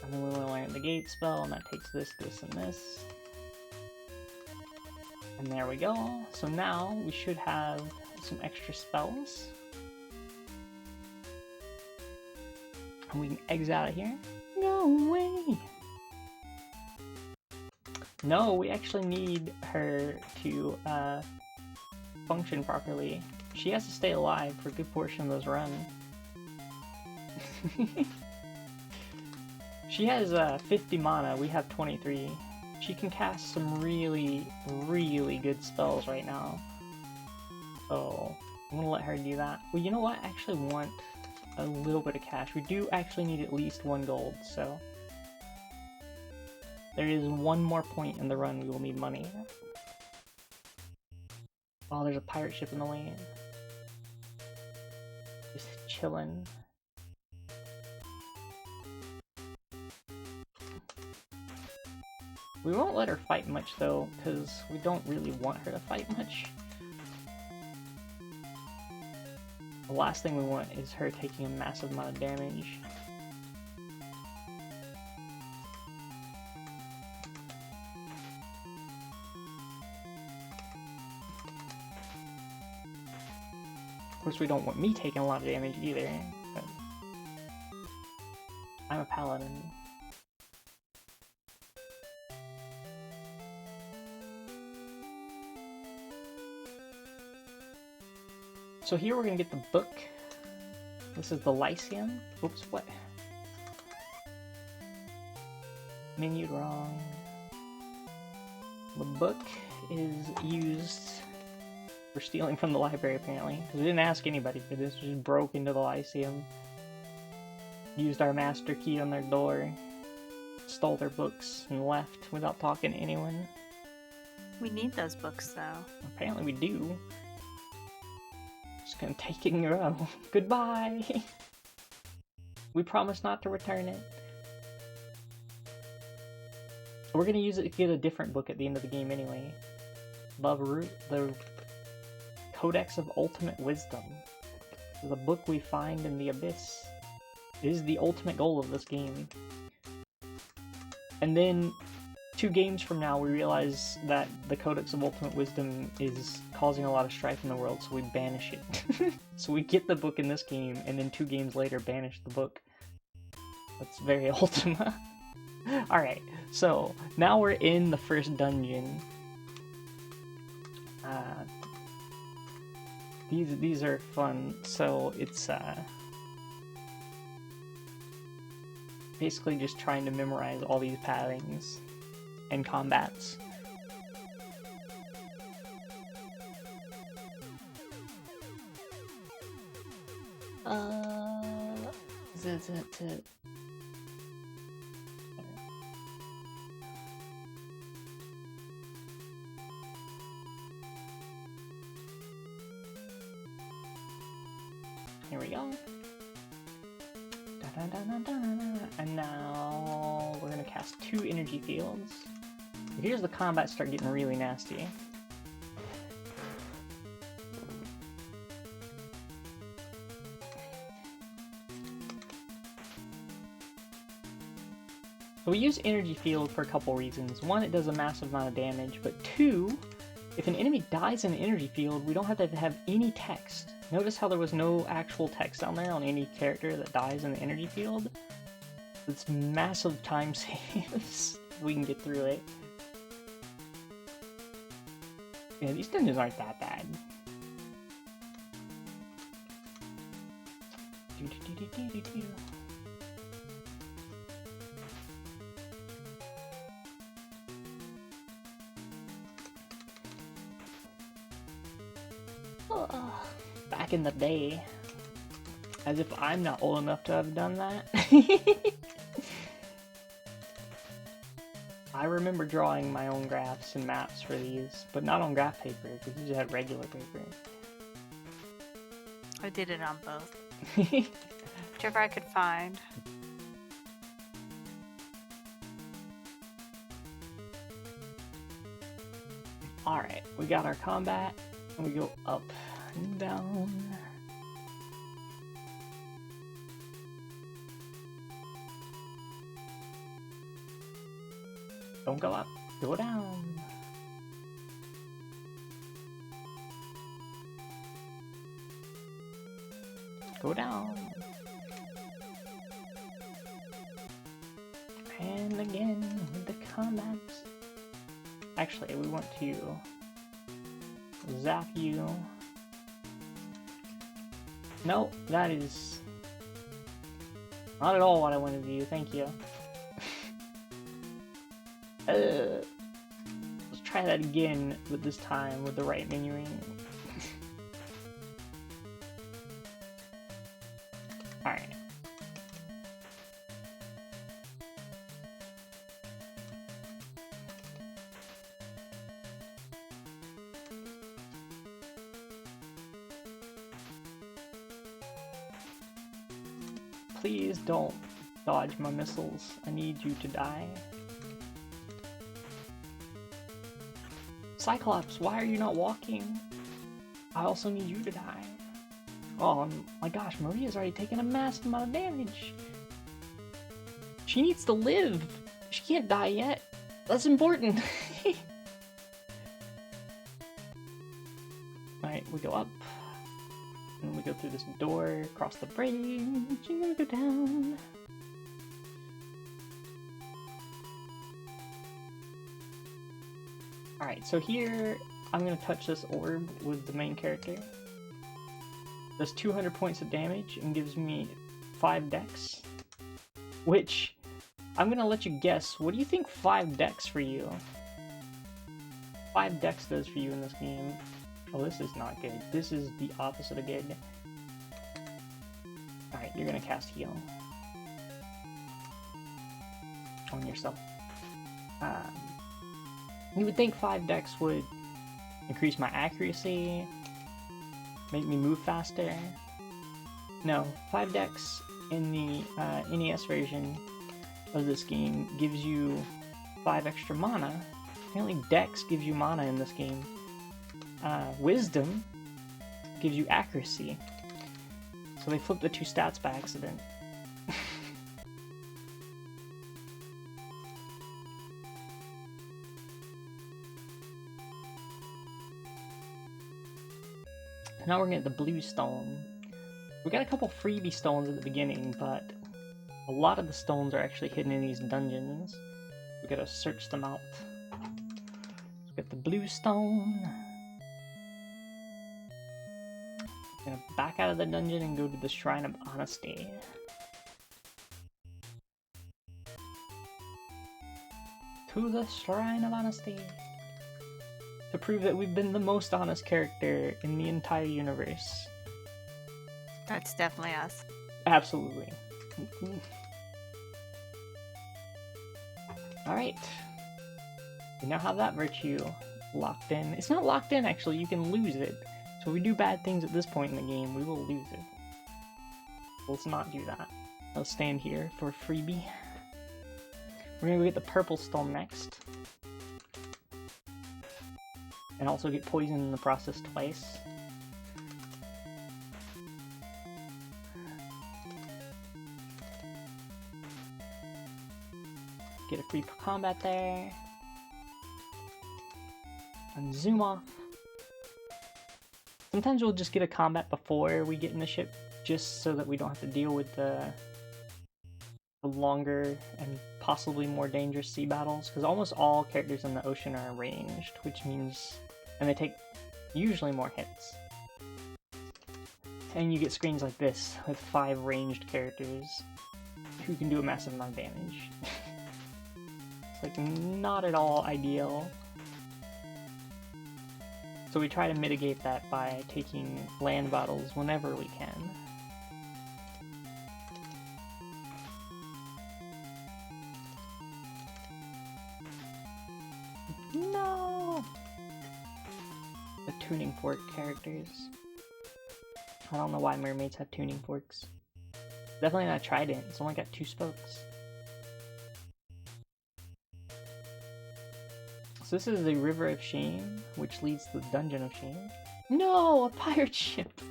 And then we want to learn the gate spell, and that takes this, this, and this. And there we go. So now we should have some extra spells. And we can exit out of here. No way! No, we actually need her to function properly. She has to stay alive for a good portion of this run. She has 50 mana, we have 23. She can cast some really, really good spells right now. So, I'm gonna let her do that. Well, you know what? I actually want a little bit of cash. We do actually need at least 1 gold, so... There is 1 more point in the run we will need money. Oh, there's a pirate ship in the lane. Just chillin'. We won't let her fight much though, because we don't really want her to fight much. The last thing we want is her taking a massive amount of damage. Of course we don't want me taking a lot of damage either, but I'm a paladin. So here we're gonna get the book. This is the Lyceum. Oops, what? Menued wrong. The book is used for stealing from the library, apparently. Because we didn't ask anybody for this, we just broke into the Lyceum. Used our master key on their door. Stole their books and left without talking to anyone. We need those books, though. Apparently we do. Just gonna take it and go. Goodbye! We promise not to return it. We're gonna use it to get a different book at the end of the game anyway. The Codex of Ultimate Wisdom. The book we find in the Abyss. It is the ultimate goal of this game. And then 2 games from now we realize that the Codex of Ultimate Wisdom is causing a lot of strife in the world, so we banish it. So we get the book in this game, and then 2 games later banish the book. That's very Ultima. Alright, so now we're in the first dungeon. These are fun, so it's basically just trying to memorize all these pathings and combats. Is it? Here we go. And now we're gonna cast 2 energy fields. Here's the combat start getting really nasty. So we use energy field for a couple reasons. One, it does a massive amount of damage, but 2, if an enemy dies in an energy field, we don't have to have any text. Notice how there was no actual text down there on any character that dies in the energy field? It's massive time saves. We can get through it. Yeah, these dungeons aren't that bad. Back in the day. As if I'm not old enough to have done that. I remember drawing my own graphs and maps for these, but not on graph paper, because you just had regular paper. I did it on both. Whichever I could find. Alright, we got our combat, and we go up and down. Don't go up, go down. Go down. And again with the combats. Actually, we want to zap you. No, that is not at all what I wanted to do, thank you. Let's try that again, but this time with the right menuing. Alright. Please don't dodge my missiles. I need you to die. Cyclops, why are you not walking? I also need you to die. Oh my gosh, Maria's already taken a massive amount of damage. She needs to live. She can't die yet. That's important. Alright, we go up. And we go through this door, cross the bridge, and then we go down. Alright, so here I'm going to touch this orb with the main character. Does 200 points of damage and gives me 5 dex. Which, I'm going to let you guess, what do you think 5 dex for you? 5 dex does for you in this game. Oh, this is not good. This is the opposite of good. Alright, you're going to cast heal. On yourself. You would think 5 dex would increase my accuracy, make me move faster. No, 5 dex in the NES version of this game gives you 5 extra mana. Apparently dex gives you mana in this game. Wisdom gives you accuracy. So they flipped the 2 stats by accident. Now we're gonna get the blue stone. We got a couple freebie stones at the beginning, but a lot of the stones are actually hidden in these dungeons. We gotta search them out. Let's get the blue stone. Gonna back out of the dungeon and go to the Shrine of Honesty. To the Shrine of Honesty. To prove that we've been the most honest character in the entire universe. That's definitely us. Absolutely. Alright. We now have that virtue locked in. It's not locked in, actually. You can lose it. So if we do bad things at this point in the game, we will lose it. Let's not do that. I'll stand here for a freebie. We're gonna go get the purple stone next. And also get poisoned in the process twice. Get a free combat there. And zoom off. Sometimes we'll just get a combat before we get in the ship, just so that we don't have to deal with the longer and possibly more dangerous sea battles, because almost all characters in the ocean are ranged, which means, and they take usually more hits. And you get screens like this with 5 ranged characters who can do a massive amount of damage. It's like not at all ideal. So we try to mitigate that by taking land battles whenever we can. No! The tuning fork characters. I don't know why mermaids have tuning forks. Definitely not trident, it's only got 2 spokes. So this is the River of Shame, which leads to the Dungeon of Shame. No! A pirate ship!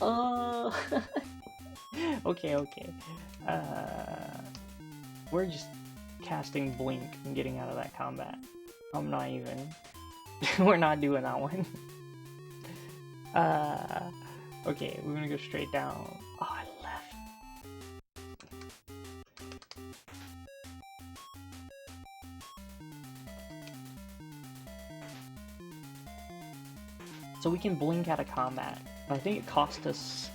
Oh! Okay. We're just casting Blink and getting out of that combat. I'm not even. We're not doing that one. Okay, we're gonna go straight down. Oh, I left. So we can blink out of combat, but I think it cost us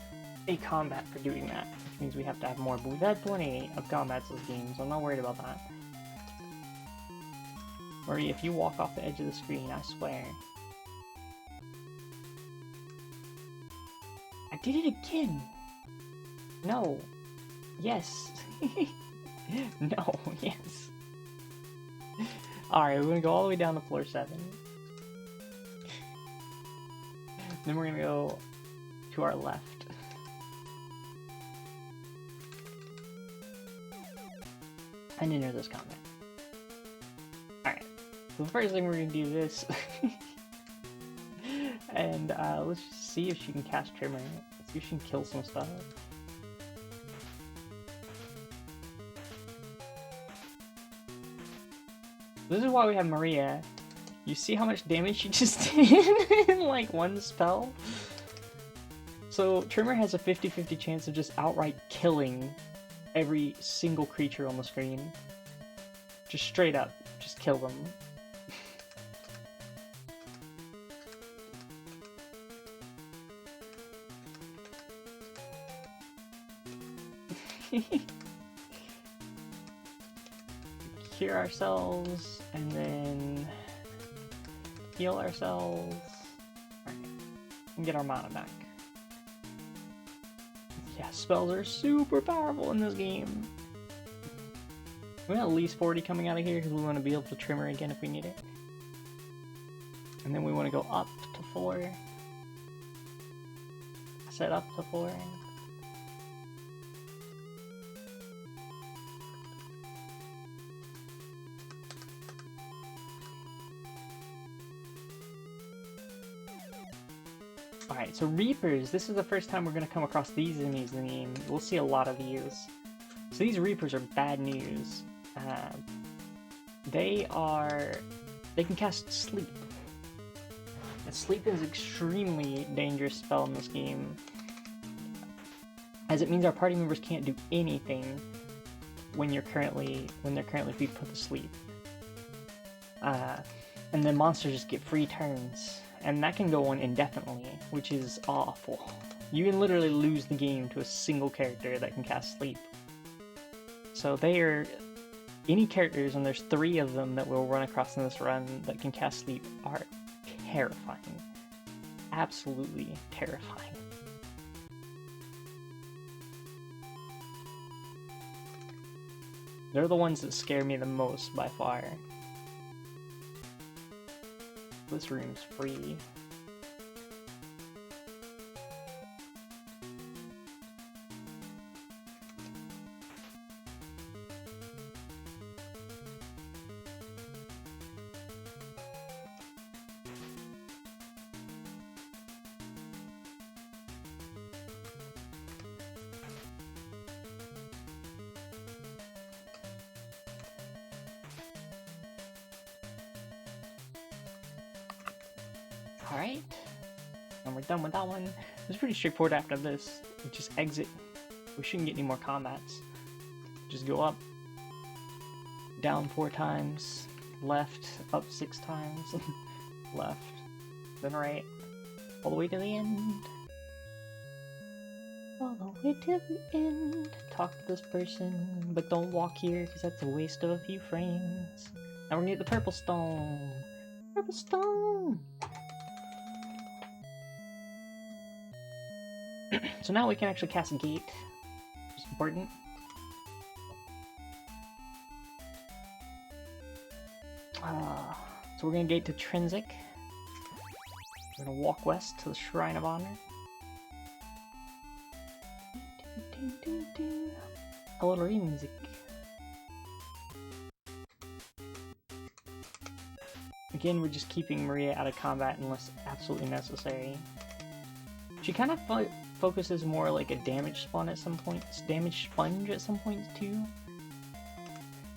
a combat for doing that, which means we have to have more, but we've had plenty of combats this game, so I'm not worried about that. Marie, if you walk off the edge of the screen, I swear. I did it again! No. Yes. No, yes. Alright, we're gonna go all the way down to floor 7. Then we're gonna go to our left. And enter this combat. Alright, so the first thing we're gonna do this. And let's just see if she can cast Trimmer. Let's see if she can kill some stuff. This is why we have Maria. You see how much damage she just did in like one spell? So Trimmer has a 50-50 chance of just outright killing every single creature on the screen. Just straight up, just kill them. Cure ourselves, and then heal ourselves. Alright, and get our mana back. Yeah, spells are super powerful in this game. We have at least 40 coming out of here because we want to be able to Trimmer again if we need it. And then we want to go up to 4. Set up to 4. Alright, so Reapers, this is the first time we're going to come across these enemies in the game. We'll see a lot of these. So these Reapers are bad news. They can cast Sleep. And Sleep is an extremely dangerous spell in this game, as it means our party members can't do anything when they're currently being put to sleep. And then monsters just get free turns. And that can go on indefinitely, which is awful. You can literally lose the game to a single character that can cast Sleep. So any characters, and there's 3 of them that we'll run across in this run that can cast Sleep, are terrifying. Absolutely terrifying. They're the ones that scare me the most by far. This room's free. Alright, and we're done with that one. It's pretty straightforward after this. We just exit. We shouldn't get any more combats. Just go up, down 4 times, left, up 6 times, left, then right, all the way to the end. All the way to the end. Talk to this person, but don't walk here because that's a waste of a few frames. Now we're gonna get the purple stone. Purple stone! So now we can actually cast a gate, which is important. So we're gonna gate to Trinsic. We're gonna walk west to the Shrine of Honor. Hello, Trinsic. Again, we're just keeping Maria out of combat unless absolutely necessary. She kind of focuses more like a damage spawn at some points, damage sponge at some points too.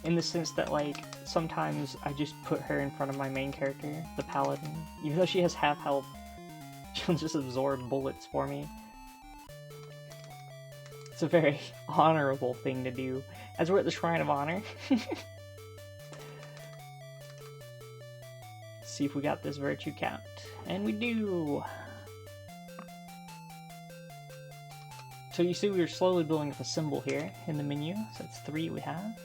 In the sense that, like, sometimes I just put her in front of my main character, the paladin. Even though she has half health, she'll just absorb bullets for me. It's a very honorable thing to do, as we're at the Shrine of Honor. See if we got this virtue count. And we do! So you see we're slowly building up a symbol here in the menu, so that's 3 we have.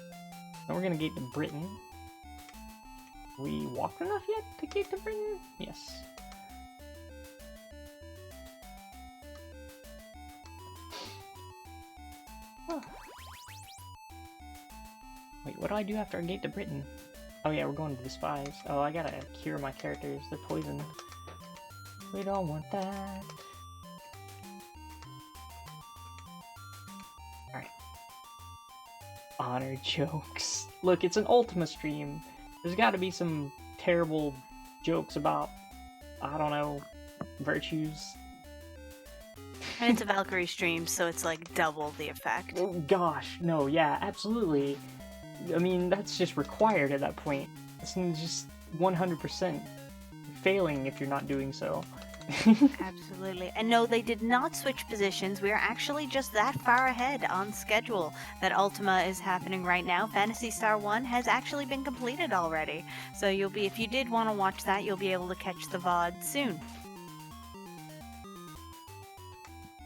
Now we're gonna gate to Britain. We walked enough yet to gate to Britain? Yes. Huh. Wait, what do I do after I gate to Britain? Oh yeah, we're going to the spies. Oh, I gotta cure my characters, they're poisoned. We don't want that. Honor jokes. Look, it's an Ultima stream. There's gotta be some terrible jokes about, I don't know, virtues. And it's a Valkyrie stream, so it's like double the effect. Oh gosh, no, yeah, absolutely. I mean, that's just required at that point. It's just 100% failing if you're not doing so. Absolutely. And no, they did not switch positions. We are actually just that far ahead on schedule that Ultima is happening right now. Phantasy Star 1 has actually been completed already. So you'll be, if you did want to watch that, you'll be able to catch the VOD soon.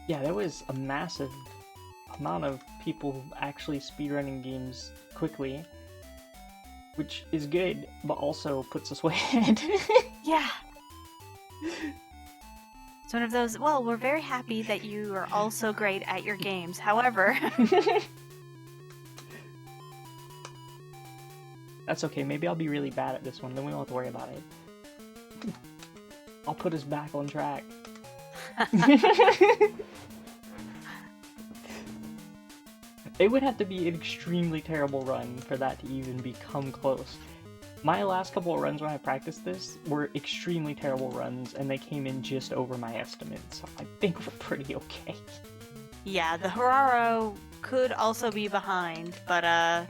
Yeah, there was a massive amount of people actually speedrunning games quickly, which is good, but also puts us way ahead. Yeah. It's one of those, well, we're very happy that you are also great at your games. However... That's okay, maybe I'll be really bad at this one, then we won't have to worry about it. I'll put us back on track. It would have to be an extremely terrible run for that to even become close. My last couple of runs when I practiced this were extremely terrible runs, and they came in just over my estimates, so I think we're pretty okay. Yeah, the Hararo could also be behind, but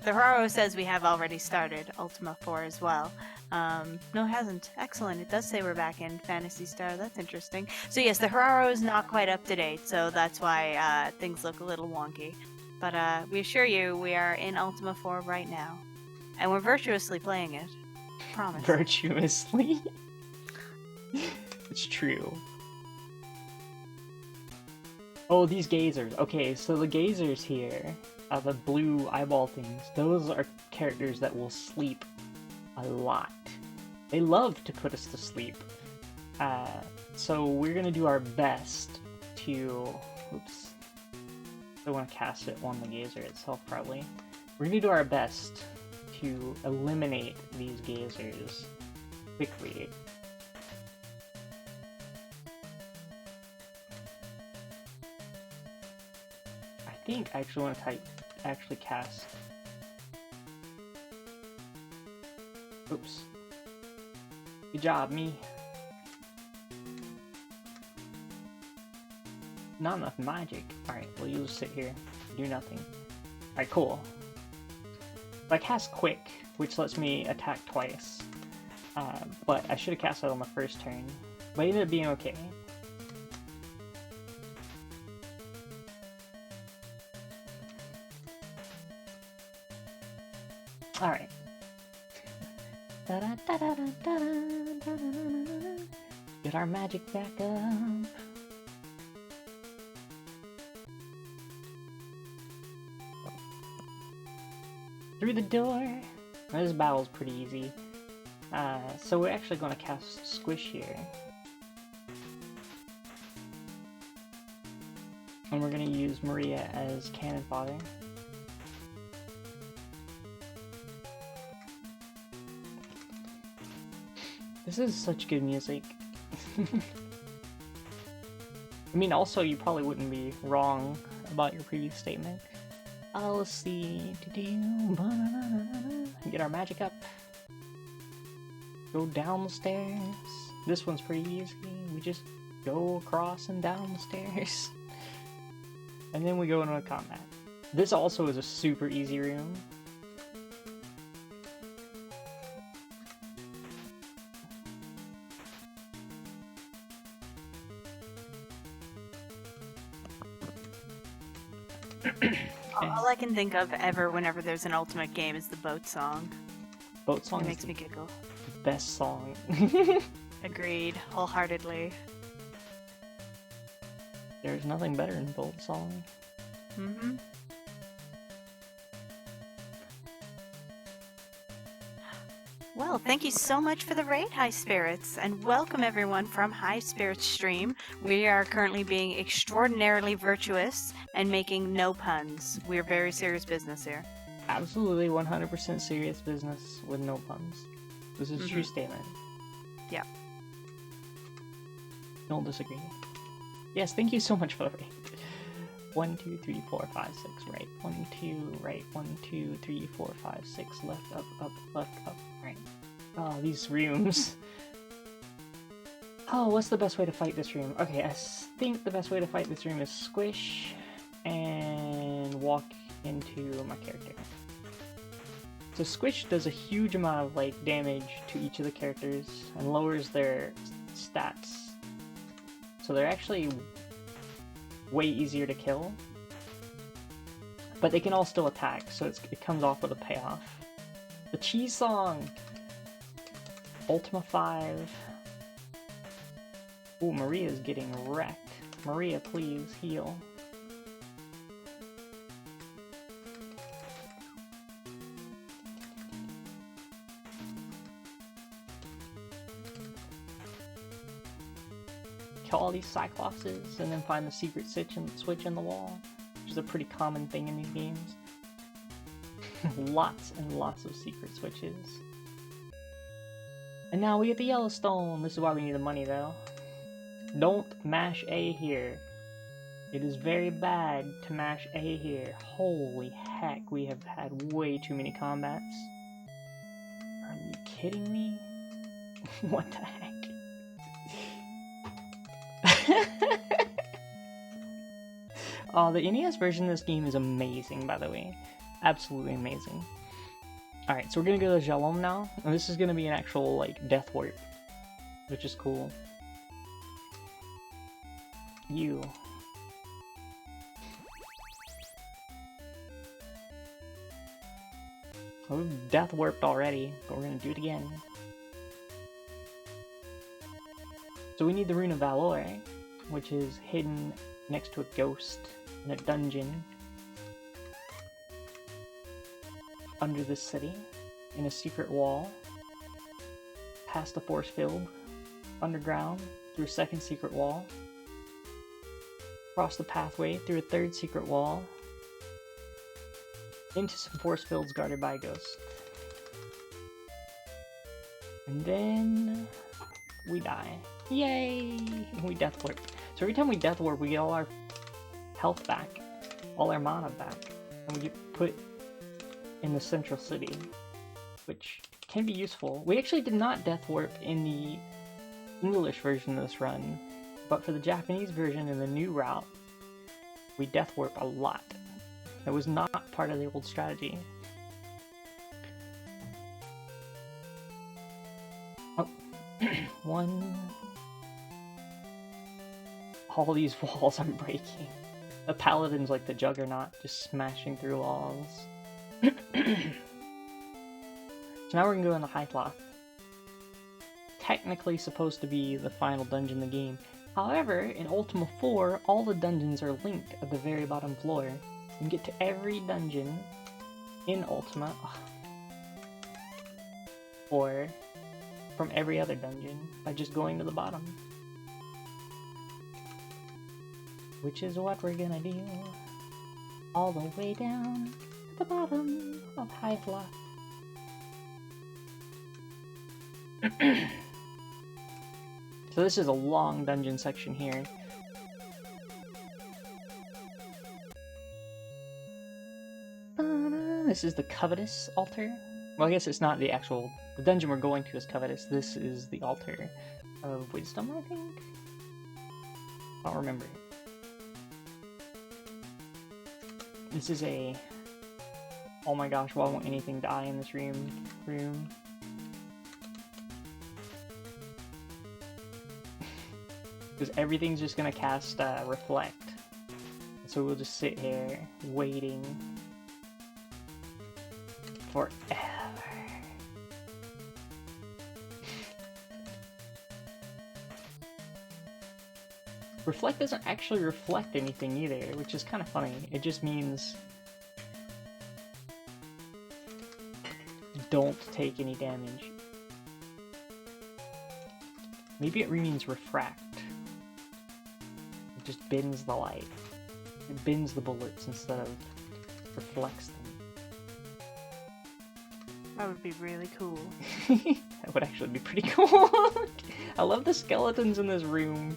the Hararo says we have already started Ultima 4 as well. No, it hasn't. Excellent. It does say we're back in Phantasy Star. That's interesting. So yes, the Hararo is not quite up to date, so that's why things look a little wonky. But we assure you, we are in Ultima 4 right now. And we're virtuously playing it. Promise. Virtuously? It's true. Oh, these gazers. Okay, so the gazers here, the blue eyeball things, those are characters that will sleep a lot. They love to put us to sleep. So we're gonna do our best to... Oops. I want to cast it on the gazer itself, probably. We're gonna do our best to eliminate these geysers quickly. I think I actually want to actually cast. Oops. Good job, me. Not enough magic. Alright, well, you'll just sit here, do nothing. Alright, cool. I cast Quick, which lets me attack twice. But I should have cast that on the first turn. But it ended up being okay. Alright. Get our magic back up. Through the door! This battle's pretty easy. So we're actually going to cast Squish here. And we're going to use Maria as cannon fodder. This is such good music. I mean, also, you probably wouldn't be wrong about your previous statement. Let's see. Get our magic up. Go down the stairs. This one's pretty easy. We just go across and down the stairs. And then we go into a combat. This also is a super easy room. All I can think of ever whenever there's an Ultimate game is the boat song. Boat song It makes me giggle. Best song. Agreed, wholeheartedly. There's nothing better than boat song. Mm-hmm. Well, thank you so much for the raid, High Spirits, and welcome everyone from High Spirits stream. We are currently being extraordinarily virtuous and making no puns. We're very serious business here. Absolutely 100% serious business with no puns. This is a true statement. Yeah. Don't disagree. Yes, thank you so much for the raid. 1, 2, 3, 4, 5, 6, right. 1, 2, right. 1, 2, 3, 4, 5, 6, left, up, left, up, right. Oh, these rooms. Oh, what's the best way to fight this room? Okay, I think the best way to fight this room is squish and walk into my character. So squish does a huge amount of like damage to each of the characters and lowers their stats. So they're actually way easier to kill, but they can all still attack, so it comes off with a payoff. The cheese song! Ultima 5. Ooh, Maria's getting wrecked. Maria, please, heal. Kill all these Cyclopses and then find the secret switch in the wall, which is a pretty common thing in these games. Lots and lots of secret switches. And now we get the Yellowstone! This is why we need the money though. Don't mash A here. It is very bad to mash A here. Holy heck, we have had way too many combats. Are you kidding me? What the heck? Oh, the NES version of this game is amazing, by the way. Absolutely amazing. Alright, so we're gonna go to Jalom now, and this is gonna be an actual, like, death warp, which is cool. You. We've death warped already, but we're gonna do it again. So we need the Rune of Valor, which is hidden next to a ghost in a dungeon under the city, in a secret wall, past the force field, underground, through a second secret wall, across the pathway, through a third secret wall, into some force fields guarded by a ghost. And then we die. Yay! We death warp. So every time we death warp, we get all our health back, all our mana back, and we get put in the central city, which can be useful. We actually did not death warp in the English version of this run, but for the Japanese version in the new route, we death warp a lot. It was not part of the old strategy. Oh, one. All these walls I'm breaking. The paladin's like the juggernaut, just smashing through walls. So now we're gonna go in the Hythloth. Technically supposed to be the final dungeon in the game. However, in Ultima 4, all the dungeons are linked at the very bottom floor. You can get to every dungeon in Ultima, or from every other dungeon, by just going to the bottom. Which is what we're gonna do. All the way down to the bottom of Hythloth. So this is a long dungeon section here. This is the Covetous altar. Well, I guess it's not the actual... The dungeon we're going to is Covetous. This is the altar of Wisdom, I think? I don't remember. This is a... Oh my gosh, why won't anything die in this room? Because everything's just gonna cast Reflect. So we'll just sit here, waiting forever. Reflect doesn't actually reflect anything either, which is kind of funny. It just means don't take any damage. Maybe it means refract. It just bends the light. It bends the bullets instead of reflects them. That would be really cool. That would actually be pretty cool. I love the skeletons in this room.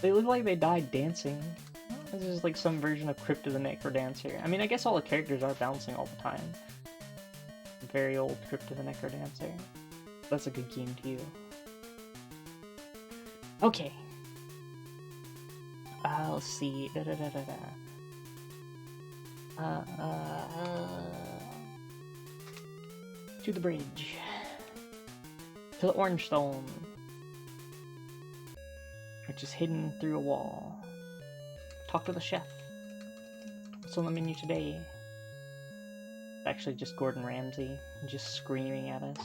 They look like they died dancing. This is like some version of Crypt of the Necrodancer. I mean, I guess all the characters are bouncing all the time. Very old Crypt of the Necrodancer. That's a good game too. Okay. Let's see. To the bridge. To the Orange Stone. Which is hidden through a wall. Talk to the chef. What's on the menu today? It's actually just Gordon Ramsay, just screaming at us.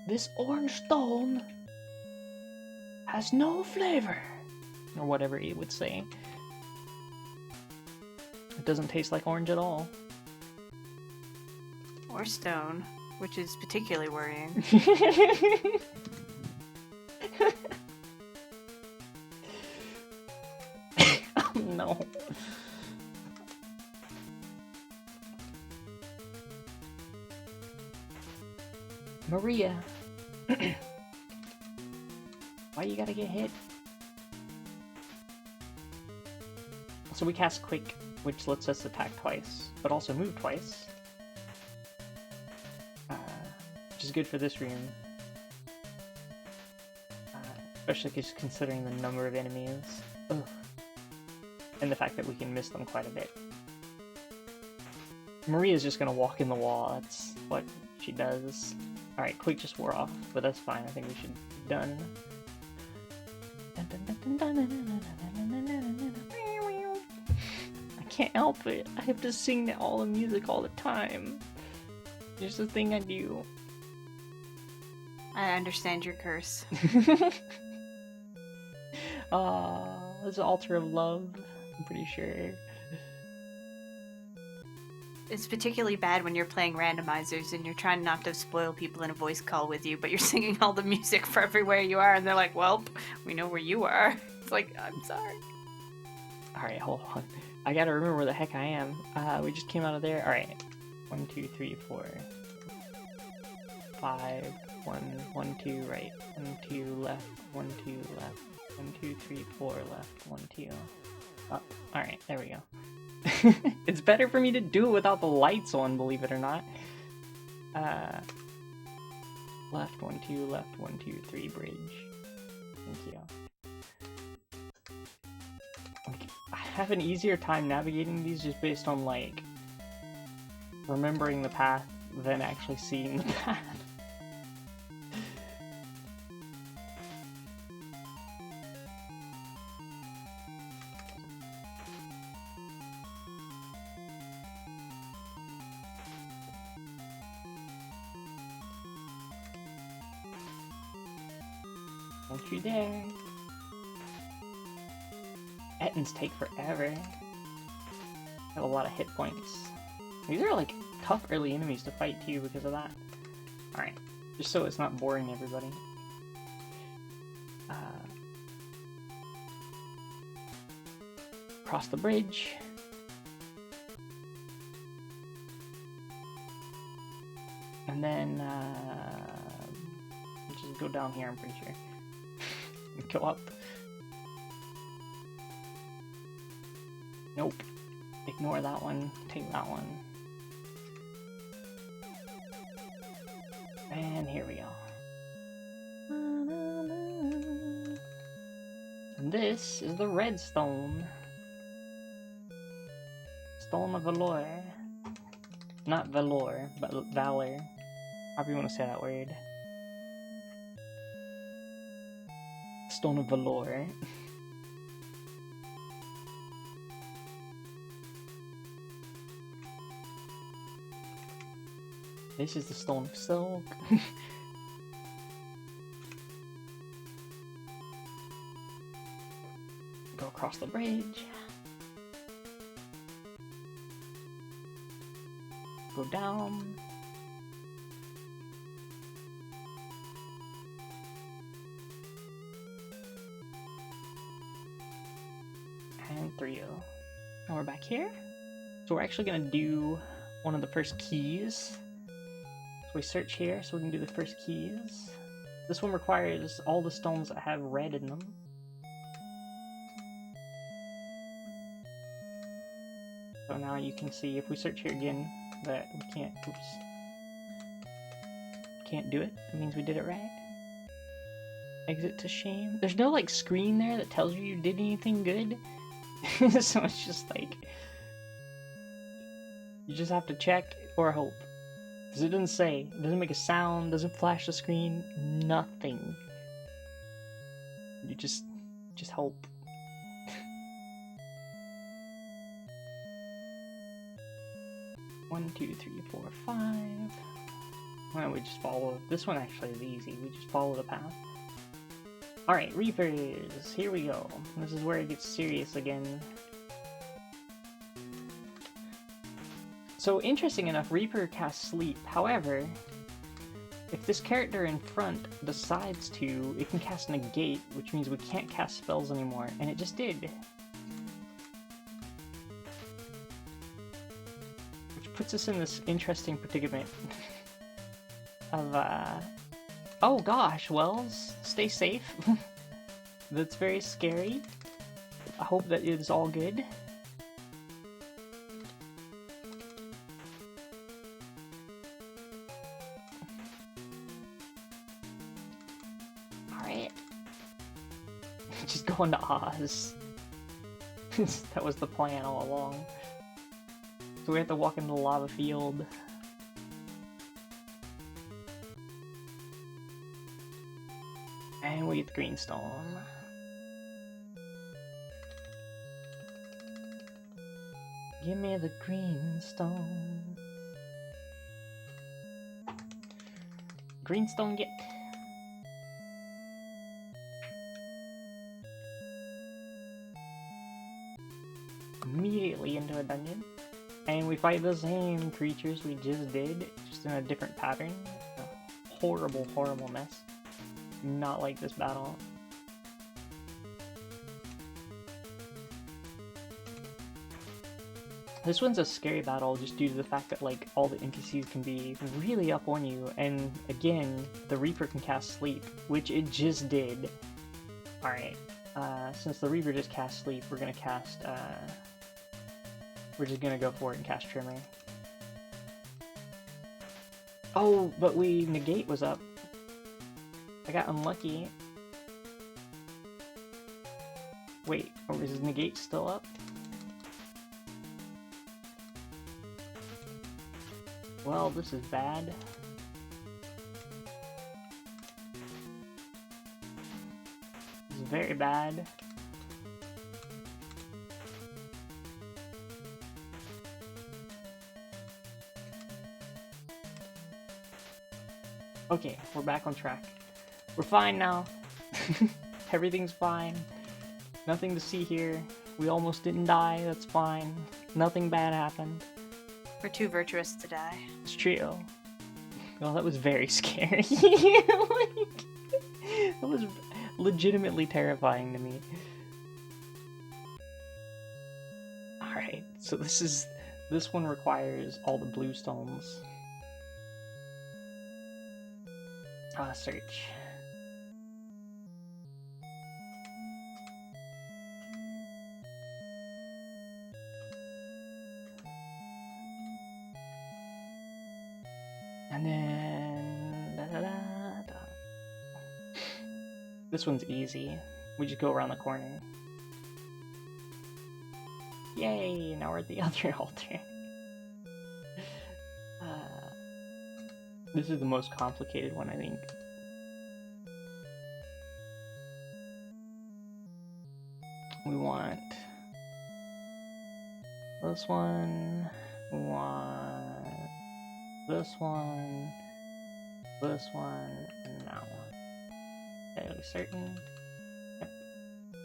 This orange stone has no flavor, or whatever he would say. It doesn't taste like orange at all. Or stone, which is particularly worrying. Oh no. Maria. Why you gotta get hit? So we cast Quick, which lets us attack twice, but also move twice. Which is good for this room. Especially just considering the number of enemies. Ugh. And the fact that we can miss them quite a bit. Maria's just gonna walk in the wall, that's what she does. Alright, Quick just wore off, but that's fine, I think we should be done. I can't help it, I have to sing all the music all the time. It's just a thing I do. I understand your curse. This is Altar of Love, I'm pretty sure. It's particularly bad when you're playing randomizers and you're trying not to spoil people in a voice call with you, but you're singing all the music for everywhere you are, and they're like, well, we know where you are. It's like, I'm sorry. Alright, hold on. I gotta remember where the heck I am. We just came out of there. Alright. 1, 2, 3, 4, 5, 1, 1, 2, right. 1, 2, left. 1, 2, left. 1, 2, 3, 4, left. 1, 2. Up. Alright, there we go. It's better for me to do it without the lights on, believe it or not. Left, 1, 2, left, 1, 2, 3, bridge. Thank you. I have an easier time navigating these just based on, like, remembering the path than actually seeing the path. Don't you dare. Ettins take forever. Have a lot of hit points. These are like tough early enemies to fight too because of that. Alright, just so it's not boring everybody. Cross the bridge. And then just go down here, I'm pretty sure. Go up. Nope. Ignore that one. Take that one. And here we go. And this is the red stone. Stone of Valor. Not Valor, but Valor. However you want to say that word. Stone of Valor. This is the Stone of Silk. Go across the bridge. Go down. And 3-0. Now we're back here. So we're actually gonna do one of the first keys. So we search here so we can do the first keys. This one requires all the stones that have red in them. So now you can see if we search here again that we can't, can't do it. It means we did it right. Exit to shame. There's no like screen there that tells you did anything good. So it's just like, you just have to check or hope. Because it doesn't say, it doesn't make a sound, doesn't flash the screen, nothing. You just hope. One, 2, 3, 4, 5. Well, we just follow. This one actually is easy. We just follow the path. Alright, Reapers. Here we go. This is where it gets serious again. So, interesting enough, Reaper casts Sleep. However, if this character in front decides to, it can cast Negate, which means we can't cast spells anymore, and it just did. Which puts us in this interesting predicament of, oh gosh, Wells, stay safe. That's very scary. I hope that it is all good. Alright. Just going to Oz. That was the plan all along. So we have to walk into the lava field. And we get the green stone. Give me the green stone. Green stone get. Immediately into a dungeon. And we fight the same creatures we just did, just in a different pattern. A horrible, horrible mess. Not like this battle. This one's a scary battle just due to the fact that like all the NPCs can be really up on you, and again, the Reaper can cast Sleep, which it just did. Alright, since the Reaper just cast Sleep, we're gonna cast, we're just gonna go for it and cast Trimmer. Oh, but Negate was up. I got unlucky. Wait, or is Negate still up? Well, this is bad. This is very bad. Okay, we're back on track. We're fine now. Everything's fine. Nothing to see here. We almost didn't die, that's fine. Nothing bad happened. We're too virtuous to die. It's true. Well, that was very scary. That was legitimately terrifying to me. Alright, so this one requires all the blue stones. Search. And then this one's easy. We just go around the corner. Yay! Now we're at the other altar. This is the most complicated one, I think. We want this one. We want this one, and that one. Fairly certain. Yep.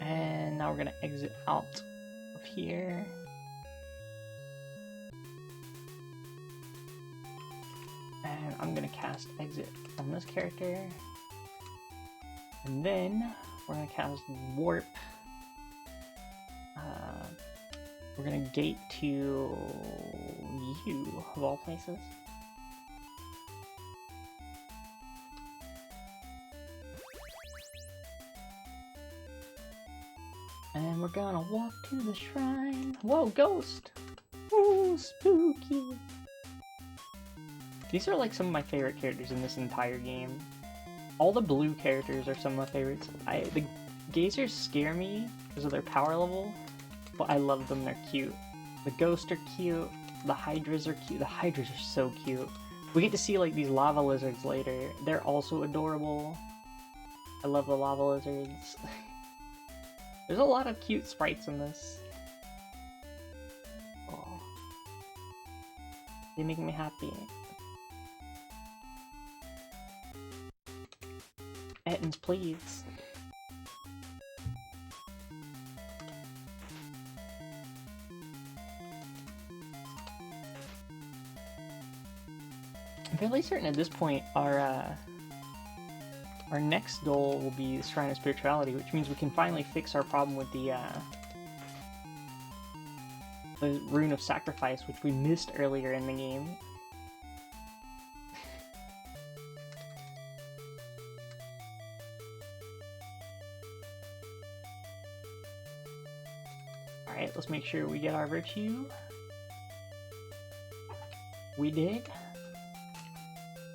And now we're gonna exit out of here. And I'm gonna cast exit from this character. And then we're gonna cast warp. We're gonna gate to you, of all places. And we're gonna walk to the shrine. Whoa, ghost! Ooh, spooky! These are like some of my favorite characters in this entire game. All the blue characters are some of my favorites. The Gazers scare me because of their power level, but I love them, they're cute. The ghosts are cute, the hydras are cute. The hydras are so cute. We get to see like these lava lizards later. They're also adorable. I love the lava lizards. There's a lot of cute sprites in this. Oh. They make me happy. Ettins, please. I'm fairly certain at this point our next goal will be the Shrine of Spirituality, which means we can finally fix our problem with the Rune of Sacrifice, which we missed earlier in the game. Alright, let's make sure we get our virtue. We did.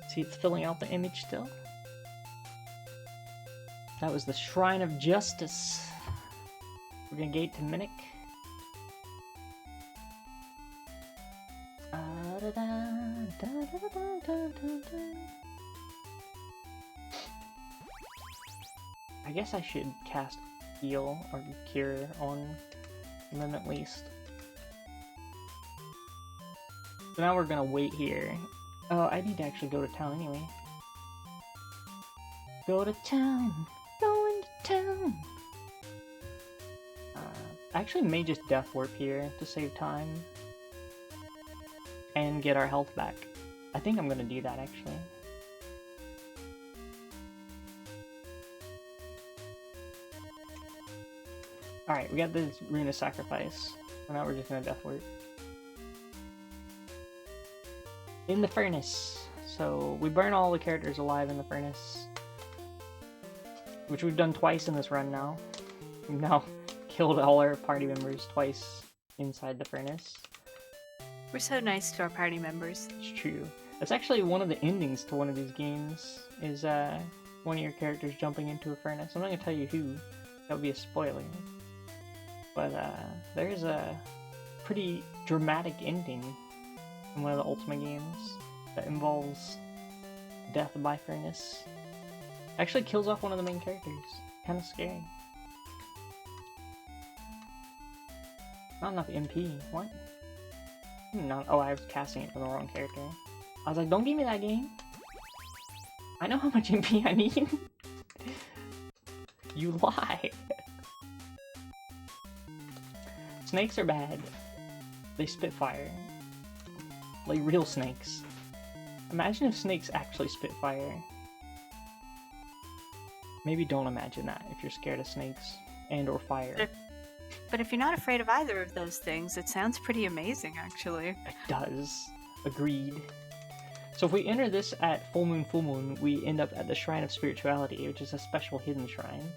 See, it's filling out the image still. That was the Shrine of Justice. We're gonna gate to Minnick. I guess I should cast Heal or Cure on them at least. So now we're gonna wait here. Oh, I need to actually go to town anyway. Go to town! Going to town! I actually may just Death Warp here to save time. And get our health back. I think I'm gonna do that actually. Alright, we got this Rune of Sacrifice. So now we're just gonna Death Warp. in the furnace. So we burn all the characters alive in the furnace, which we've done twice in this run now. We've now killed all our party members twice inside the furnace. We're so nice to our party members. It's true. That's actually one of the endings to one of these games, is one of your characters jumping into a furnace. I'm not going to tell you who, that would be a spoiler. But there's a pretty dramatic ending in one of the Ultima games that involves death by furnace. Actually kills off one of the main characters. Kind of scary. Not enough MP. What? No. Oh, I was casting it for the wrong character. I was like, don't give me that game. I know how much MP I need. You lie. Snakes are bad. They spit fire. Like real snakes. Imagine if snakes actually spit fire. Maybe don't imagine that if you're scared of snakes and or fire. But if you're not afraid of either of those things, it sounds pretty amazing, actually. It does. Agreed. So if we enter this at full moon, we end up at the Shrine of Spirituality, which is a special hidden shrine.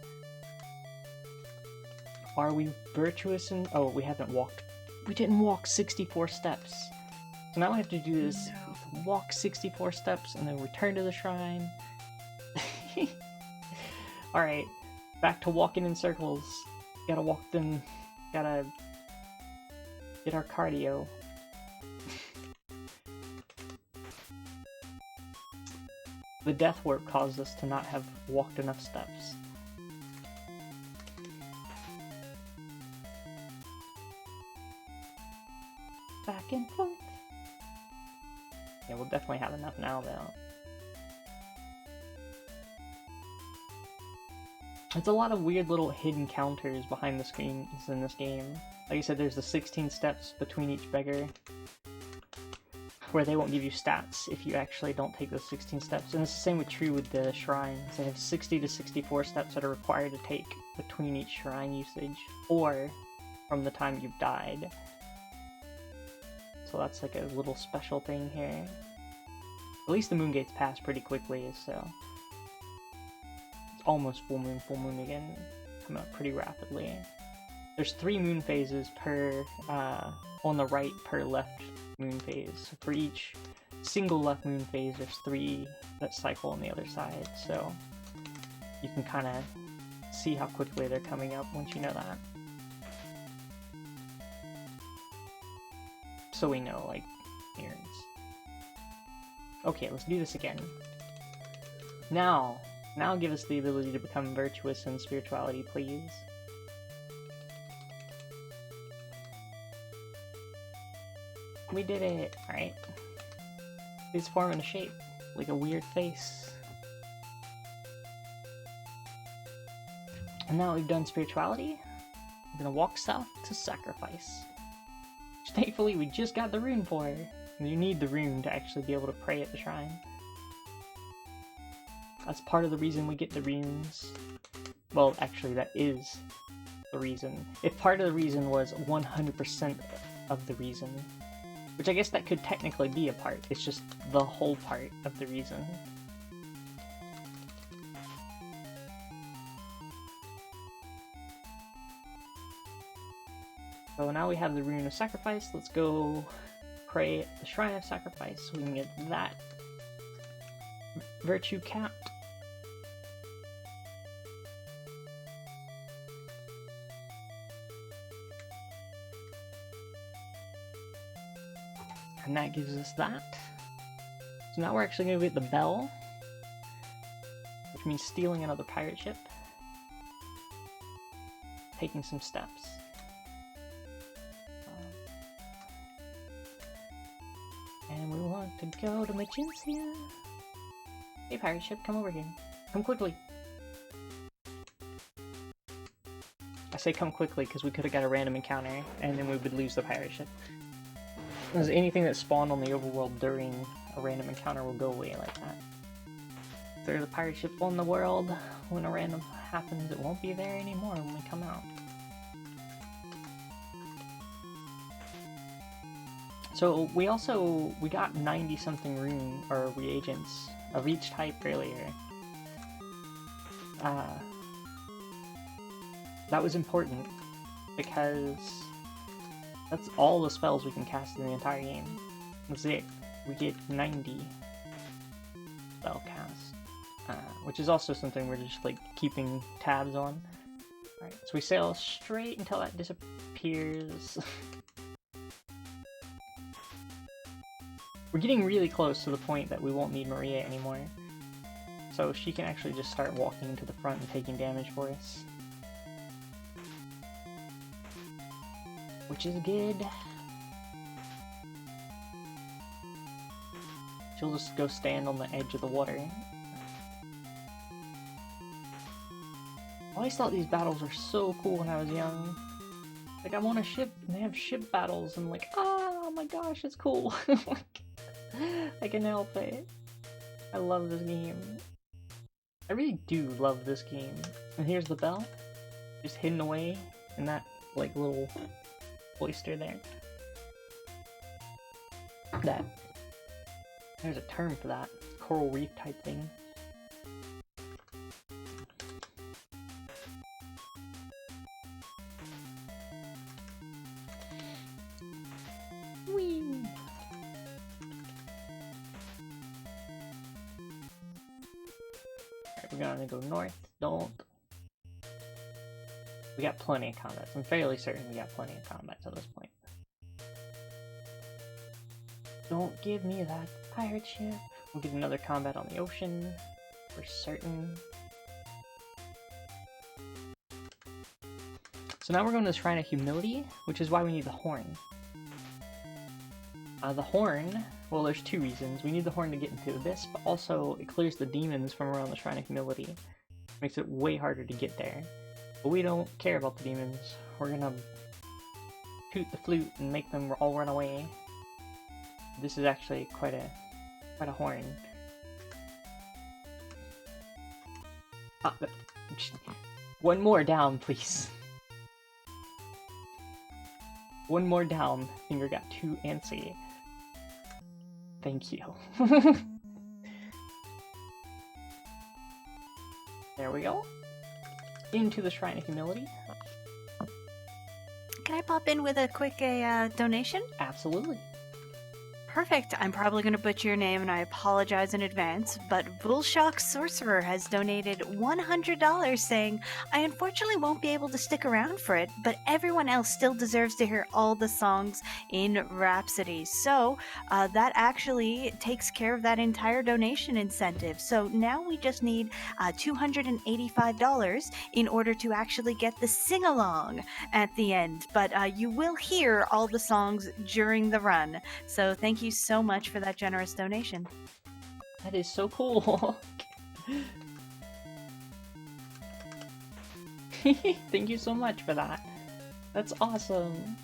Are we virtuous in... Oh, we haven't walked... We didn't walk 64 steps. So now we have to do this, walk 64 steps, and then return to the shrine. Alright, back to walking in circles. Gotta walk them... Gotta... get our cardio. The death warp caused us to not have walked enough steps. Back and forth. Yeah, we'll definitely have enough now, though. There's a lot of weird little hidden counters behind the screens in this game. Like I said, there's the 16 steps between each beggar, where they won't give you stats if you actually don't take those 16 steps. And it's the same with the shrines. They have 60 to 64 steps that are required to take between each shrine usage, or from the time you've died. So that's like a little special thing here. At least the moon gates pass pretty quickly, so... It's almost full moon again. Come up pretty rapidly. There's 3 moon phases per, on the right per left moon phase. So for each single left moon phase, there's 3 that cycle on the other side, so you can kind of see how quickly they're coming up once you know that. So we know, like, here it is. Okay, let's do this again. Now give us the ability to become virtuous in spirituality, please. We did it! Alright. It's forming a shape, like a weird face. And now that we've done spirituality, we're gonna walk south to sacrifice. Which thankfully we just got the rune for. You need the rune to actually be able to pray at the shrine. That's part of the reason we get the runes. Well, actually that is the reason. If part of the reason was 100% of the reason, which I guess that could technically be a part, it's just the whole part of the reason. So now we have the Rune of Sacrifice, let's go pray at the Shrine of Sacrifice so we can get that virtue capped. And that gives us that. So now we're actually going to get the bell, which means stealing another pirate ship, taking some steps. And we want to go to Magencia. Hey pirate ship, come over here. Come quickly. I say come quickly because we could have got a random encounter and then we would lose the pirate ship. Because anything that spawned on the overworld during a random encounter will go away like that. If there's a pirate ship on the world, when a random happens, it won't be there anymore when we come out. So we got 90 something rune or reagents of each type earlier. That was important because that's all the spells we can cast in the entire game. That's it. We get 90 spell cast, which is also something we're just like keeping tabs on. Alright, so we sail straight until that disappears. We're getting really close to the point that we won't need Maria anymore. So she can actually just start walking to the front and taking damage for us. Which is good. She'll just go stand on the edge of the water. I always thought these battles were so cool when I was young. Like, I'm on a ship and they have ship battles and like, oh my gosh, it's cool. I can help it. I love this game. I really do love this game. And here's the bell. Just hidden away in that, like, little oyster there. That. There's a term for that. Coral reef type thing. Whee! Alright, we're gonna go north. Don't. We got plenty of combats. I'm fairly certain we got plenty of combats at this point. Don't give me that pirate ship. We'll get another combat on the ocean. For certain. So now we're going to the Shrine of Humility, which is why we need the horn. The horn, well, there's two reasons. We need the horn to get into the Abyss, but also it clears the demons from around the Shrine of Humility. Makes it way harder to get there. But we don't care about the demons. We're gonna toot the flute and make them all run away. This is actually quite a horn. One more down, please. One more down. Finger got too antsy. Thank you. There we go. Into the Shrine of Humility. Can I pop in with a quick donation? Absolutely. Perfect. I'm probably going to butcher your name and I apologize in advance, but Bullshock Sorcerer has donated $100 saying, I unfortunately won't be able to stick around for it, but everyone else still deserves to hear all the songs in Rhapsody. So that actually takes care of that entire donation incentive. So now we just need $285 in order to actually get the sing-along at the end. But you will hear all the songs during the run. So thank you so much for that generous donation. That is so cool. Thank you so much for that. That's awesome.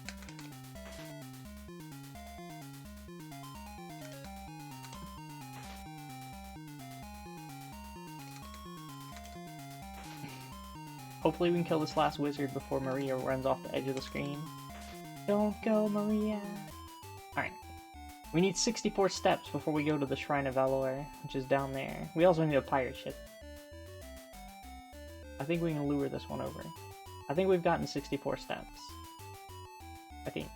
Hopefully we can kill this last wizard before Maria runs off the edge of the screen. Don't go, Maria. Alright. We need 64 steps before we go to the Shrine of Valor, which is down there. We also need a pirate ship. I think we can lure this one over. I think we've gotten 64 steps. I think.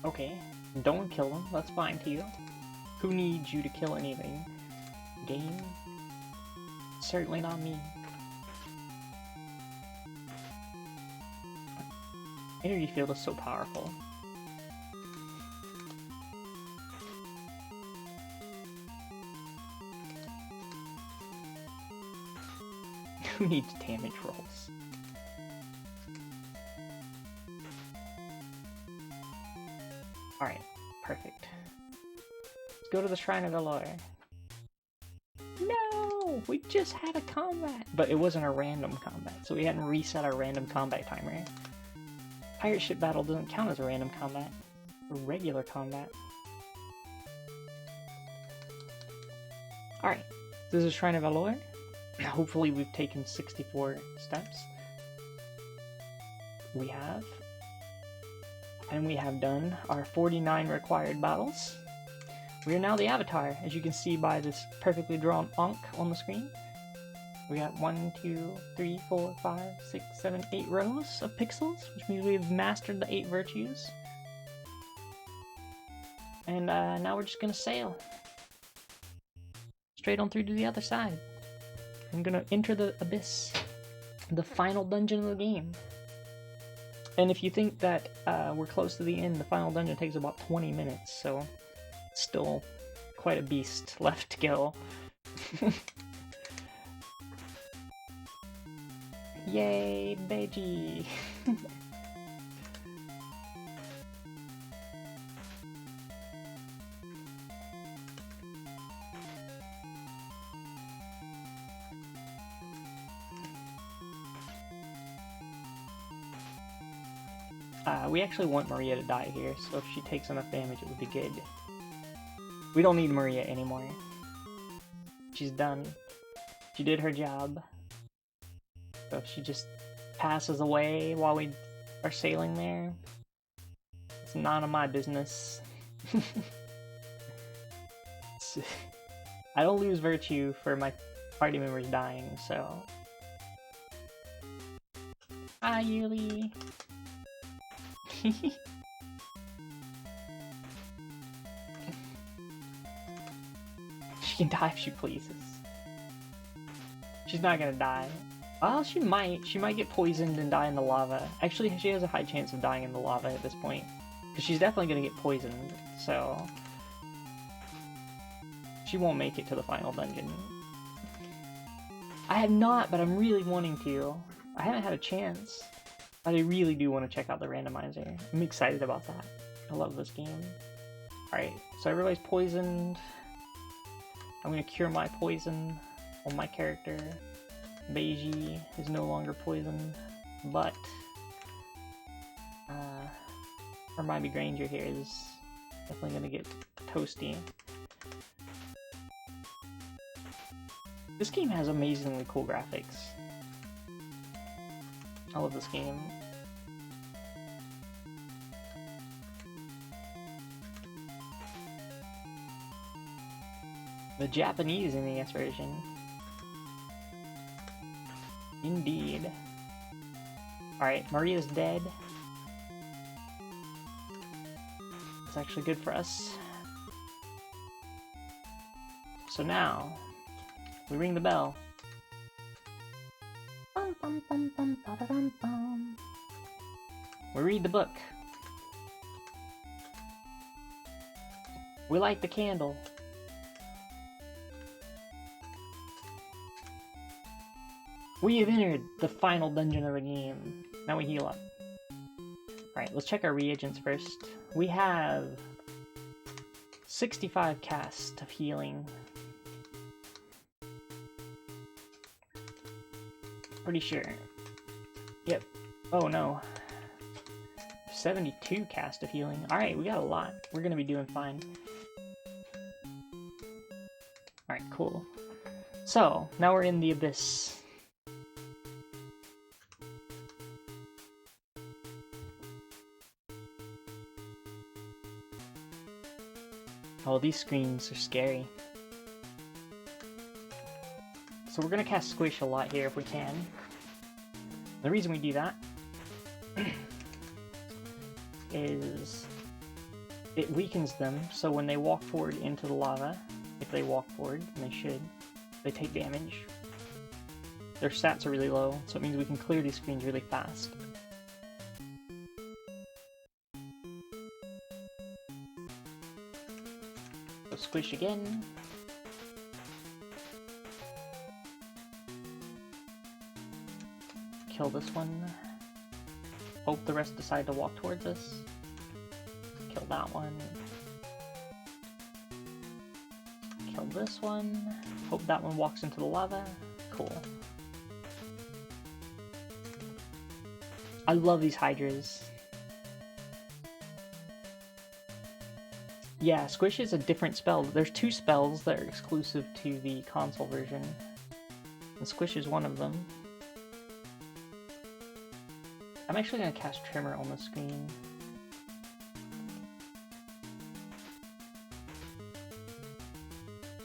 Okay, don't kill them, that's fine too. Who needs you to kill anything? Game? Certainly not me. Energy field is so powerful. Who needs damage rolls? Alright, perfect. Let's go to the Shrine of Valor. No! We just had a combat! But it wasn't a random combat, so we hadn't reset our random combat timer. Pirate ship battle doesn't count as a random combat. A regular combat. Alright, this is Shrine of Valor. Hopefully we've taken 64 steps. We have. And we have done our 49 required battles. We are now the Avatar, as you can see by this perfectly drawn Ankh on the screen. We got 1, 2, 3, 4, 5, 6, 7, 8 rows of pixels, which means we've mastered the 8 virtues. And now we're just gonna sail straight on through to the other side. I'm gonna enter the abyss, the final dungeon of the game. And if you think that we're close to the end, the final dungeon takes about 20 minutes, so still quite a beast left to go. Yay, Beiji! We actually want Maria to die here, so if she takes enough damage it would be good. We don't need Maria anymore. She's done. She did her job. So if she just passes away while we are sailing there, it's none of my business. I don't lose virtue for my party members dying, so... Hi, Yuli! She can die if she pleases. She's not gonna die. Well, she might. She might get poisoned and die in the lava. Actually, she has a high chance of dying in the lava at this point. Because she's definitely gonna get poisoned, so... She won't make it to the final dungeon. I have not, but I'm really wanting to. I haven't had a chance. But I really do want to check out the randomizer. I'm excited about that. I love this game. Alright, so everybody's poisoned. I'm gonna cure my poison on my character. Beiji is no longer poisoned, but Hermione Granger here is definitely gonna get toasty. This game has amazingly cool graphics. I love this game. The Japanese NES version. Indeed. Alright, Maria's dead. It's actually good for us. So now, we ring the bell. Bum, bum, bum, bum, ba-da-dum, bum. We read the book. We light the candle. We have entered the final dungeon of the game. Now we heal up. Alright, let's check our reagents first. We have 65 cast of healing. Pretty sure. Yep. Oh no. 72 cast of healing. Alright, we got a lot. We're gonna be doing fine. Alright, cool. So, now we're in the abyss. Oh, these screens are scary. So we're gonna cast Squish a lot here if we can. The reason we do that is it weakens them, so when they walk forward into the lava, if they walk forward, and they should, they take damage. Their stats are really low, so it means we can clear these screens really fast. So Squish again. Kill this one. Hope the rest decide to walk towards us. Kill that one. Kill this one. Hope that one walks into the lava. Cool. I love these hydras. Yeah, Squish is a different spell. There's 2 spells that are exclusive to the console version. And Squish is one of them. I'm actually going to cast Tremor on the screen.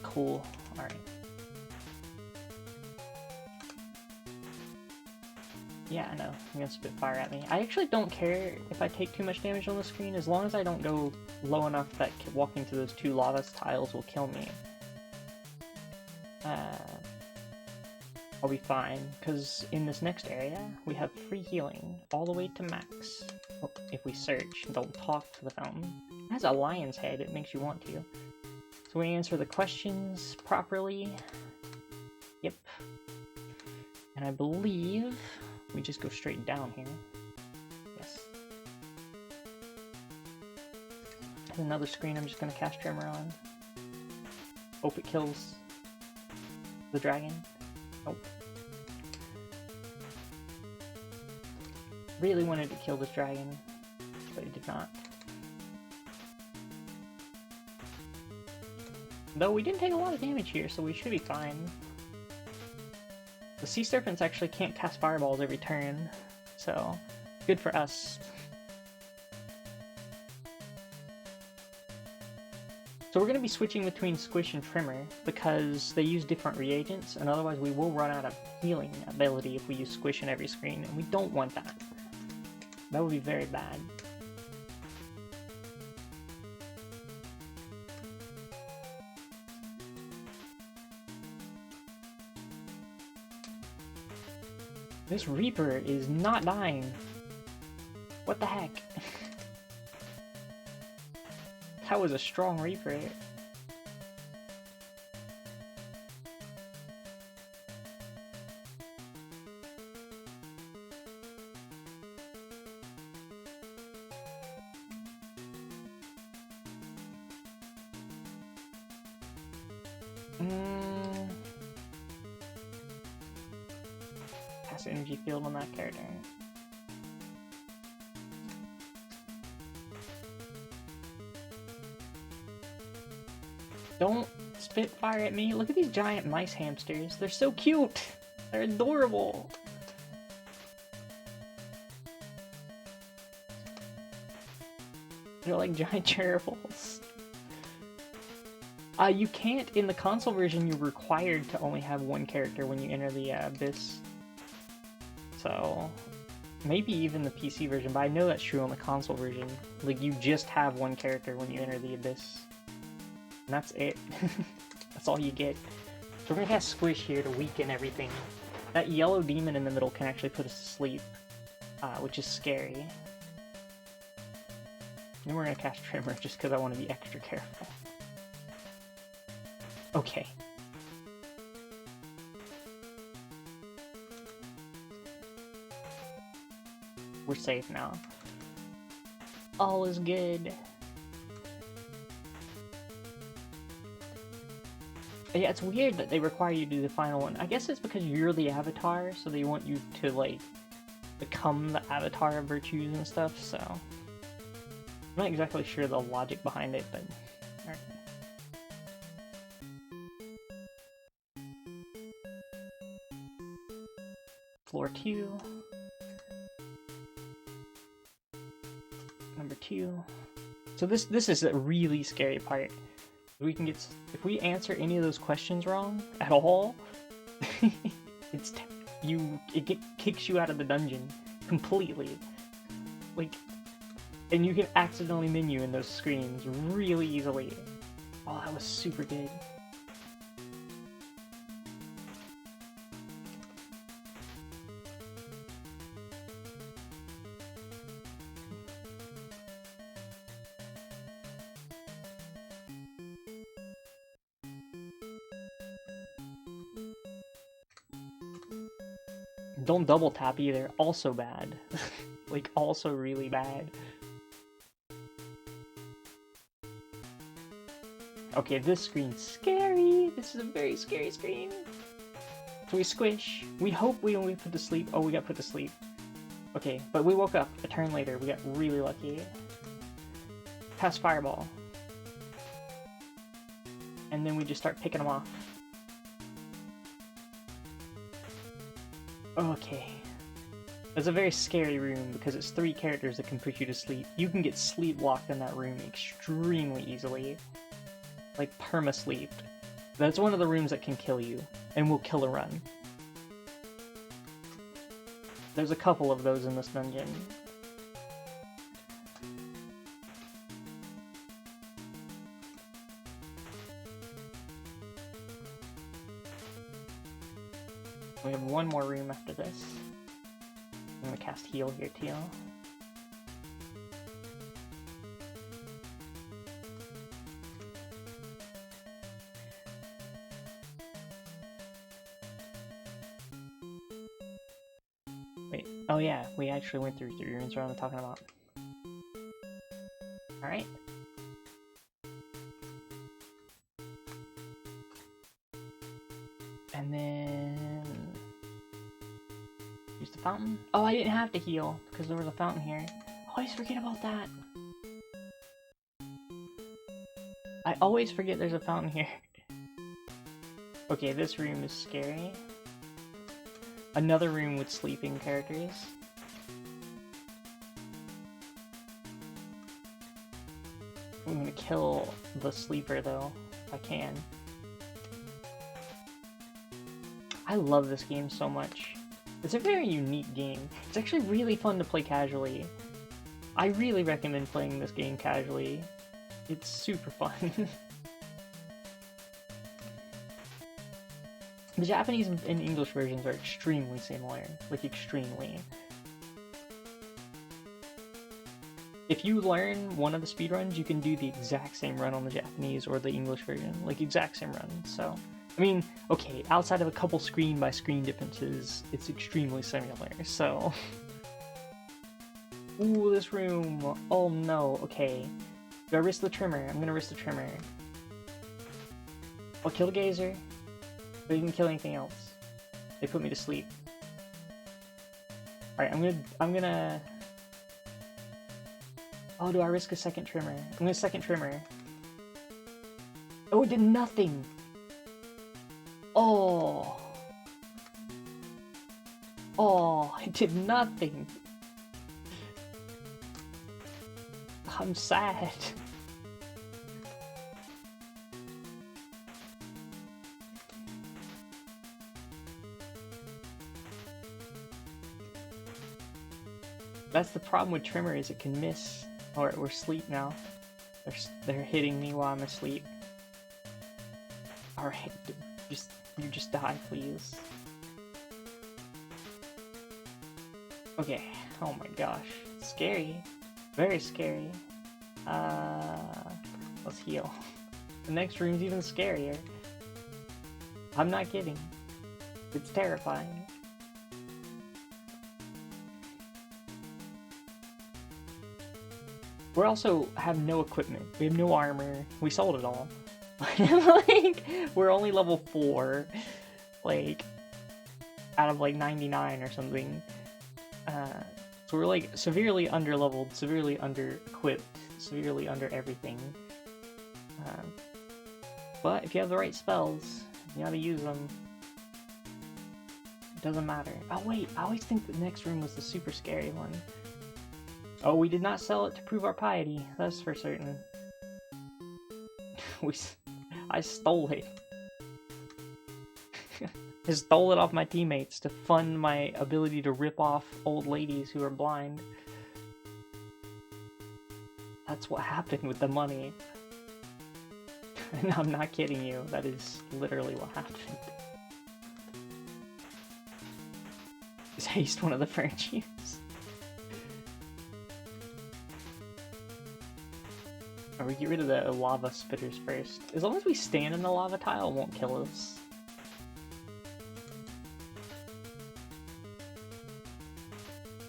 Cool. Alright. Yeah, I know. I'm gonna spit fire at me. I actually don't care if I take too much damage on the screen, as long as I don't go low enough that walking to those 2 lava tiles will kill me. I'll be fine, because in this next area, we have free healing, all the way to max. Oh, if we search and don't talk to the fountain. It has a lion's head, it makes you want to. So we answer the questions properly. Yep. And I believe we just go straight down here. Yes. There's another screen I'm just going to cast Tremor on. Hope it kills the dragon. Nope. Really wanted to kill this dragon, but it did not. Though we didn't take a lot of damage here, so we should be fine. The sea serpents actually can't cast fireballs every turn, so good for us. So we're going to be switching between Squish and Tremor because they use different reagents, and otherwise we will run out of healing ability if we use Squish in every screen, and we don't want that. That would be very bad. This Reaper is not dying. What the heck? That was a strong Reaper. Energy field on that character. Don't spit fire at me. Look at these giant mice hamsters. They're so cute. They're adorable. They're like giant gerbils. You can't, in the console version, you're required to only have one character when you enter the abyss. So, maybe even the PC version, but I know that's true on the console version. Like, you just have one character when you enter the abyss. And that's it. That's all you get. So we're gonna cast Squish here to weaken everything. That yellow demon in the middle can actually put us to sleep, which is scary. Then we're gonna cast Tremor just because I want to be extra careful. Okay. We're safe now. All is good. Yeah, it's weird that they require you to do the final one. I guess it's because you're the avatar, so they want you to, like, become the avatar of virtues and stuff, so... I'm not exactly sure the logic behind it, but... Alright. Floor 2. Number 2. So this is a really scary part. We can get, if we answer any of those questions wrong at all, it kicks you out of the dungeon completely. Like, and you can accidentally menu in those screens really easily. Oh, that was super good. Don't double tap either, also bad. Like, also really bad. Okay, this screen's scary! This is a very scary screen! So we squish. We hope we only put to sleep. Oh, we got put to sleep. Okay, but we woke up a turn later. We got really lucky. Pass Fireball. and then we just start picking them off. Okay. It's a very scary room because it's 3 characters that can put you to sleep. You can get sleepwalked in that room extremely easily. Like perma-sleep. That's one of the rooms that can kill you, and will kill a run. There's a couple of those in this dungeon. We have one more room after this. I'm gonna cast heal here too. Wait, oh yeah, we actually went through 3 rooms, what I'm talking about. Alright. And then... use the fountain? Oh, I didn't have to heal, because there was a fountain here. I always forget about that. I always forget there's a fountain here. Okay, this room is scary. Another room with sleeping characters. I'm gonna kill the sleeper though, if I can. I love this game so much. It's a very unique game. It's actually really fun to play casually. I really recommend playing this game casually. It's super fun. The Japanese and English versions are extremely similar, like extremely. If you learn one of the speedruns, you can do the exact same run on the Japanese or the English version, like exact same run, so... I mean, okay, outside of a couple screen-by-screen differences, it's extremely similar, so... Ooh, this room! Oh no, okay. Do I risk the trimmer? I'm gonna risk the trimmer. I'll kill the gazer. But I didn't kill anything else. They put me to sleep. Alright, I'm gonna... Oh, do I risk a second trimmer? I'm gonna second trimmer. Oh, it did nothing! Oh! Oh, it did nothing! I'm sad. That's the problem with trimmer, is it can miss. Or we're asleep now. They're hitting me while I'm asleep. Alright, you just die, please. Okay, oh my gosh. Scary. Very scary. Let's heal. The next room's even scarier. I'm not kidding. It's terrifying. We also have no equipment. We have no armor. We sold it all. Like, we're only level 4. Like, out of like 99 or something. So we're like severely under-leveled, severely under-equipped, severely under everything. But if you have the right spells, you know how to use them. It doesn't matter. Oh wait, I always think the next room was the super scary one. Oh, we did not sell it to prove our piety, that's for certain. I stole it. I stole it off my teammates to fund my ability to rip off old ladies who are blind. That's what happened with the money. And I'm not kidding you, that is literally what happened. Is haste one of the virtues? Or we get rid of the lava spitters first. As long as we stand in the lava tile, it won't kill us.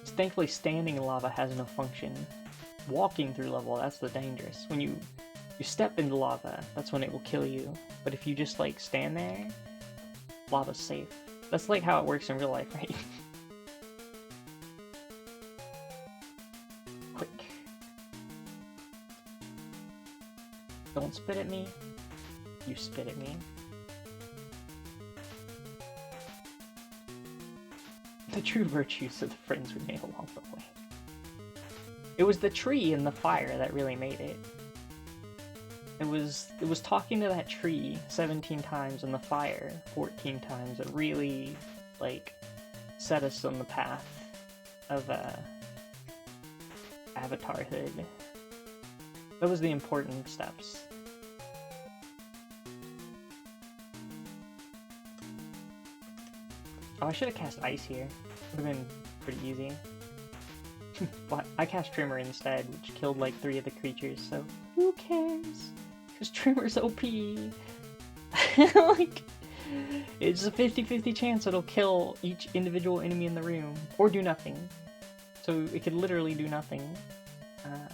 Thankfully, standing in lava has no function. Walking through lava, that's the dangerous. When you step into lava, that's when it will kill you. But if you just like stand there, lava's safe. That's like how it works in real life, right? Quick. Don't spit at me. You spit at me. The true virtues of the friends we made along the way. It was the tree and the fire that really made it. It was talking to that tree 17 times and the fire 14 times that really, like, set us on the path of avatarhood. That was the important steps. Oh, I should have cast ice here. Would have been pretty easy. But I cast Trimmer instead, which killed like 3 of the creatures, so who cares? Because Trimmer's OP. Like, it's a 50-50 chance it'll kill each individual enemy in the room, or do nothing. So it could literally do nothing. I'm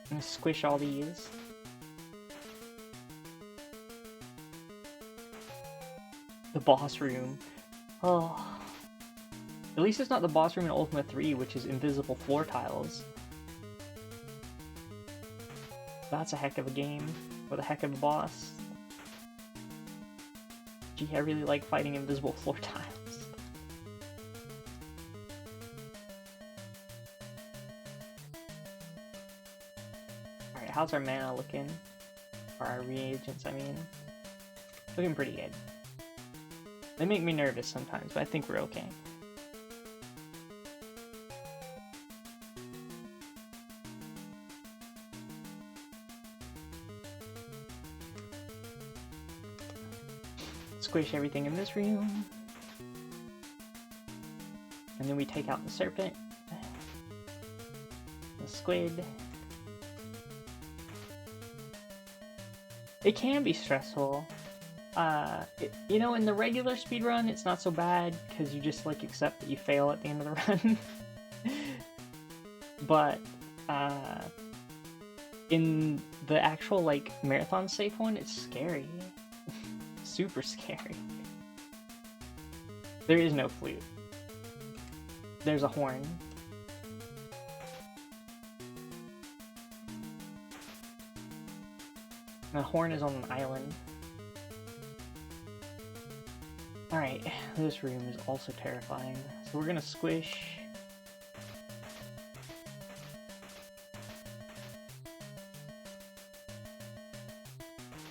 gonna squish all these. The boss room. Oh. At least it's not the boss room in Ultima 3, which is invisible floor tiles. That's a heck of a game, with a heck of a boss. Gee, I really like fighting invisible floor tiles. Alright, how's our mana looking? Or our reagents, I mean. Looking pretty good. They make me nervous sometimes, but I think we're okay. Squish everything in this room. And then we take out the serpent. The squid. It can be stressful. You know, in the regular speedrun, it's not so bad, because you just, like, accept that you fail at the end of the run. But, in the actual, like, marathon safe one, it's scary. Super scary. There is no flute. There's a horn. The horn is on an island. Alright, this room is also terrifying. So we're gonna squish.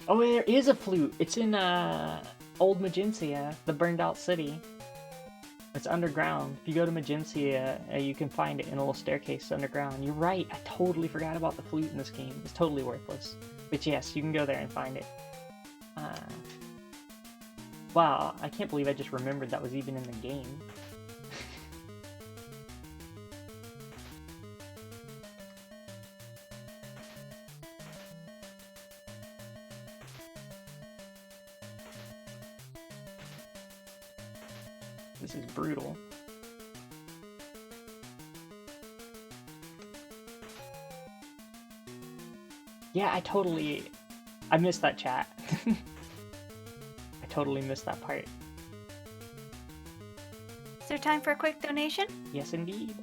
Oh, there is a flute! It's in, Old Magencia, the burned out city. It's underground. If you go to Magencia, you can find it in a little staircase underground. You're right, I totally forgot about the flute in this game. It's totally worthless. But yes, you can go there and find it. Wow, I can't believe I just remembered that was even in the game. This is brutal. Yeah, I missed that chat. I totally missed that part. Is there time for a quick donation? Yes, indeed.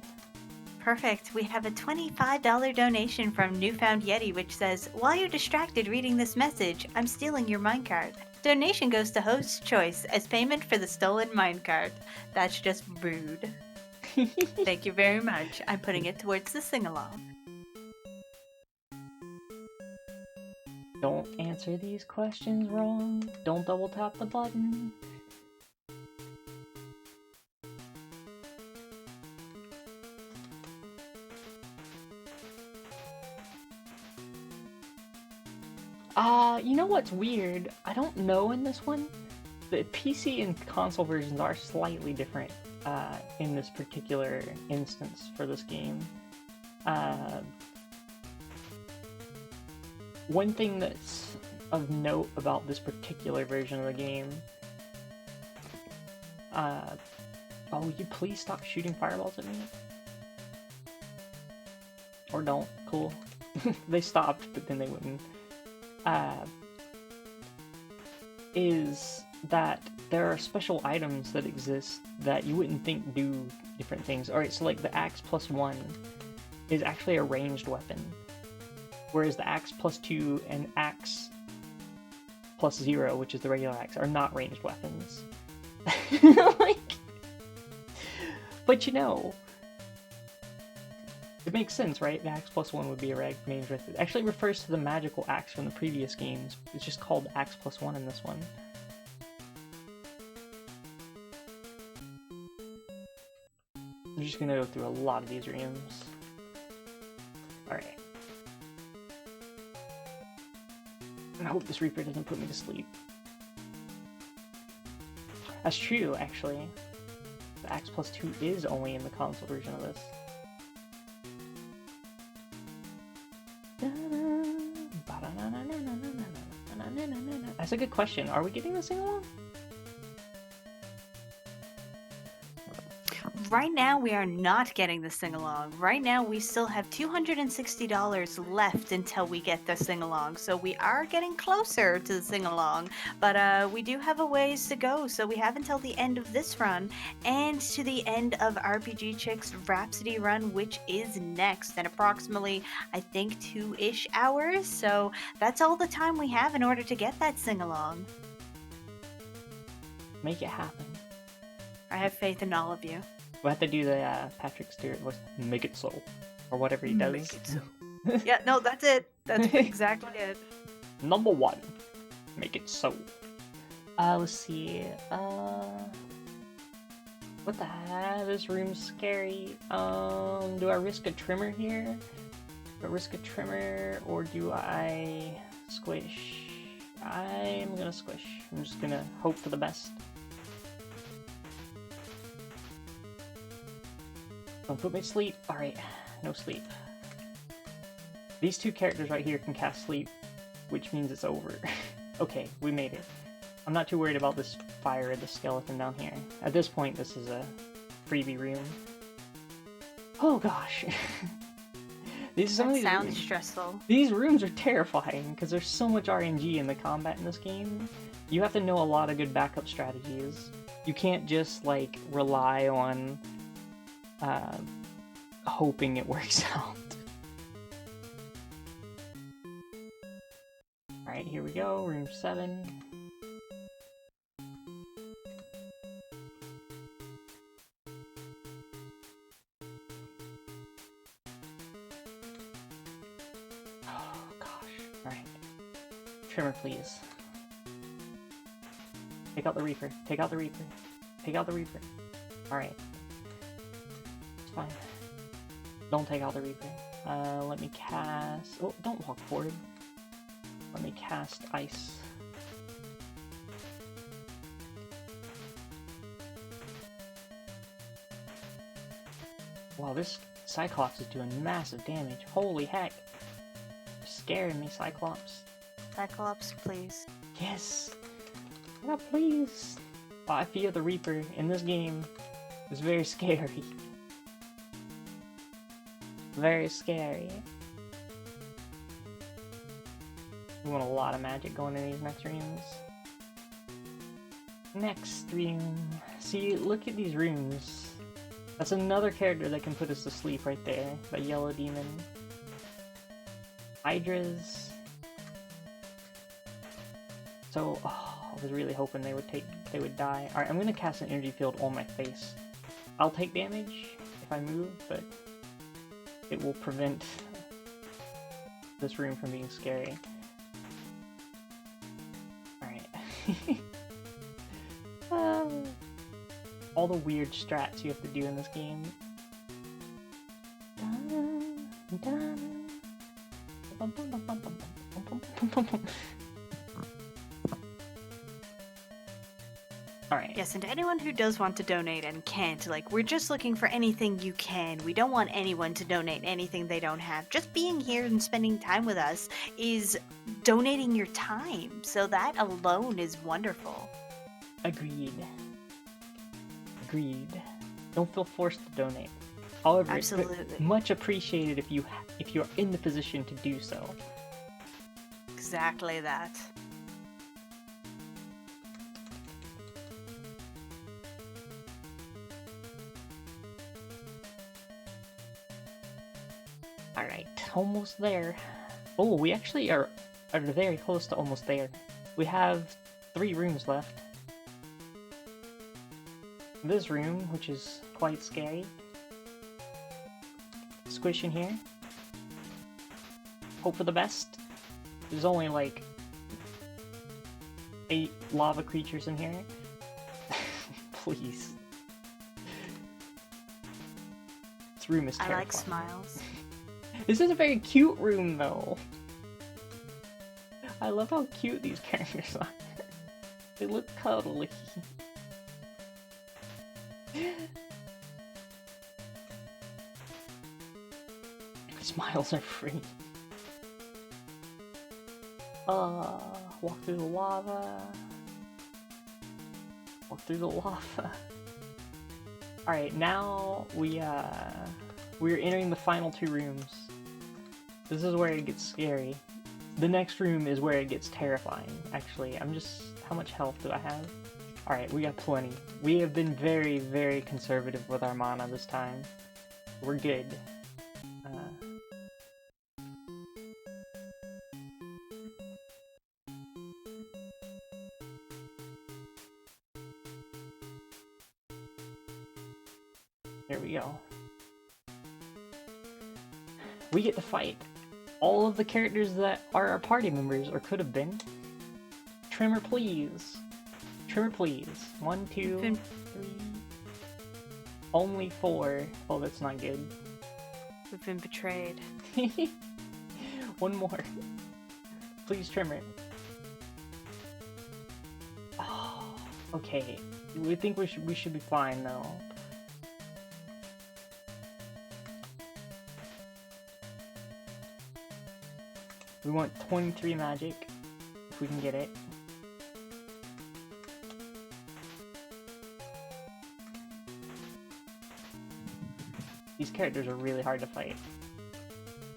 Perfect. We have a $25 donation from Newfound Yeti, which says, "While you're distracted reading this message, I'm stealing your minecart. Donation goes to Host's Choice as payment for the stolen minecart." That's just rude. Thank you very much. I'm putting it towards the sing-along. Don't answer these questions wrong. Don't double tap the button. You know what's weird? I don't know in this one. The PC and console versions are slightly different in this particular instance for this game. One thing that's of note about this particular version of the game... oh, you please stop shooting fireballs at me? Or don't. Cool. They stopped, but then they wouldn't. Is that there are special items that exist that you wouldn't think do different things. Alright, so like the axe +1 is actually a ranged weapon. Whereas the axe plus 2 and axe plus 0, which is the regular axe, are not ranged weapons. Like, but you know, it makes sense, right? The axe plus 1 would be a ranged weapon. It actually refers to the magical axe from the previous games. It's just called axe plus 1 in this one. I'm just gonna go through a lot of these rooms. Alright. I hope this Reaper doesn't put me to sleep. That's true, actually. The axe plus 2 is only in the console version of this. That's a good question. Are we getting the sing-along? Right now, we are not getting the sing-along. Right now, we still have $260 left until we get the sing-along. So we are getting closer to the sing-along, but we do have a ways to go. So we have until the end of this run and to the end of RPG Chick's Rhapsody run, which is next in approximately, I think, 2-ish hours. So that's all the time we have in order to get that sing-along. Make it happen. I have faith in all of you. We'll have to do the Patrick Stewart voice. Make it so. Or whatever he does. Make it so. Yeah, no, that's it. That's exactly it. Number 1. Make it so. Let's see. What the heck? This room's scary. Do I risk a trimmer here? Do I risk a trimmer or do I squish? I'm gonna squish. I'm just gonna hope for the best. Don't put me to sleep. Alright, no sleep. These two characters right here can cast sleep, which means it's over. Okay, we made it. I'm not too worried about this fire or the skeleton down here. At this point, this is a freebie room. Oh gosh. Sounds stressful. These rooms are terrifying because there's so much RNG in the combat in this game. You have to know a lot of good backup strategies. You can't just like rely on hoping it works out. Alright, here we go, room 7. Oh gosh, alright. Trimmer, please. Take out the Reaper, take out the Reaper, take out the Reaper. Alright. Fine. Don't take out the Reaper. Let me cast... Oh, don't walk forward. Let me cast Ice. Wow, this Cyclops is doing massive damage. Holy heck. You're scaring me, Cyclops. Cyclops, please. Yes! Yeah, please! I fear the Reaper in this game. It's very scary. Very scary. We want a lot of magic going in these next rooms. Next room. See, look at these rooms. That's another character that can put us to sleep right there. The yellow demon. Hydras. So, I was really hoping they would die. Alright, I'm gonna cast an energy field on my face. I'll take damage if I move, but it will prevent this room from being scary. Alright. All the weird strats you have to do in this game. Alright. Yes, and to anyone who does want to donate and can't, like, we're just looking for anything you can. We don't want anyone to donate anything they don't have. Just being here and spending time with us is donating your time, so that alone is wonderful. Agreed. Agreed. Don't feel forced to donate. However, Absolutely. It's much appreciated if you're in the position to do so. Exactly that. Alright, almost there. Oh, we actually are very close to almost there. We have 3 rooms left. This room, which is quite scary. Squish in here. Hope for the best. There's only like 8 lava creatures in here. Please. This room is terrifying. I like smiles. This is a very cute room though. I love how cute these characters are. They look cuddly. Smiles are free. Walk through the lava. Walk through the lava. Alright, now we're entering the final 2 rooms. This is where it gets scary. The next room is where it gets terrifying, actually. How much health do I have? Alright, we got plenty. We have been very, very conservative with our mana this time. We're good. There we go. We get to fight all of the characters that are our party members, or could have been. Trimmer, please. Trimmer, please. 1, 2, 3. Only 4. Oh, that's not good. We've been betrayed. 1 more. Please, Trimmer. Oh, okay. We think we should be fine though. We want 23 magic, if we can get it. These characters are really hard to fight.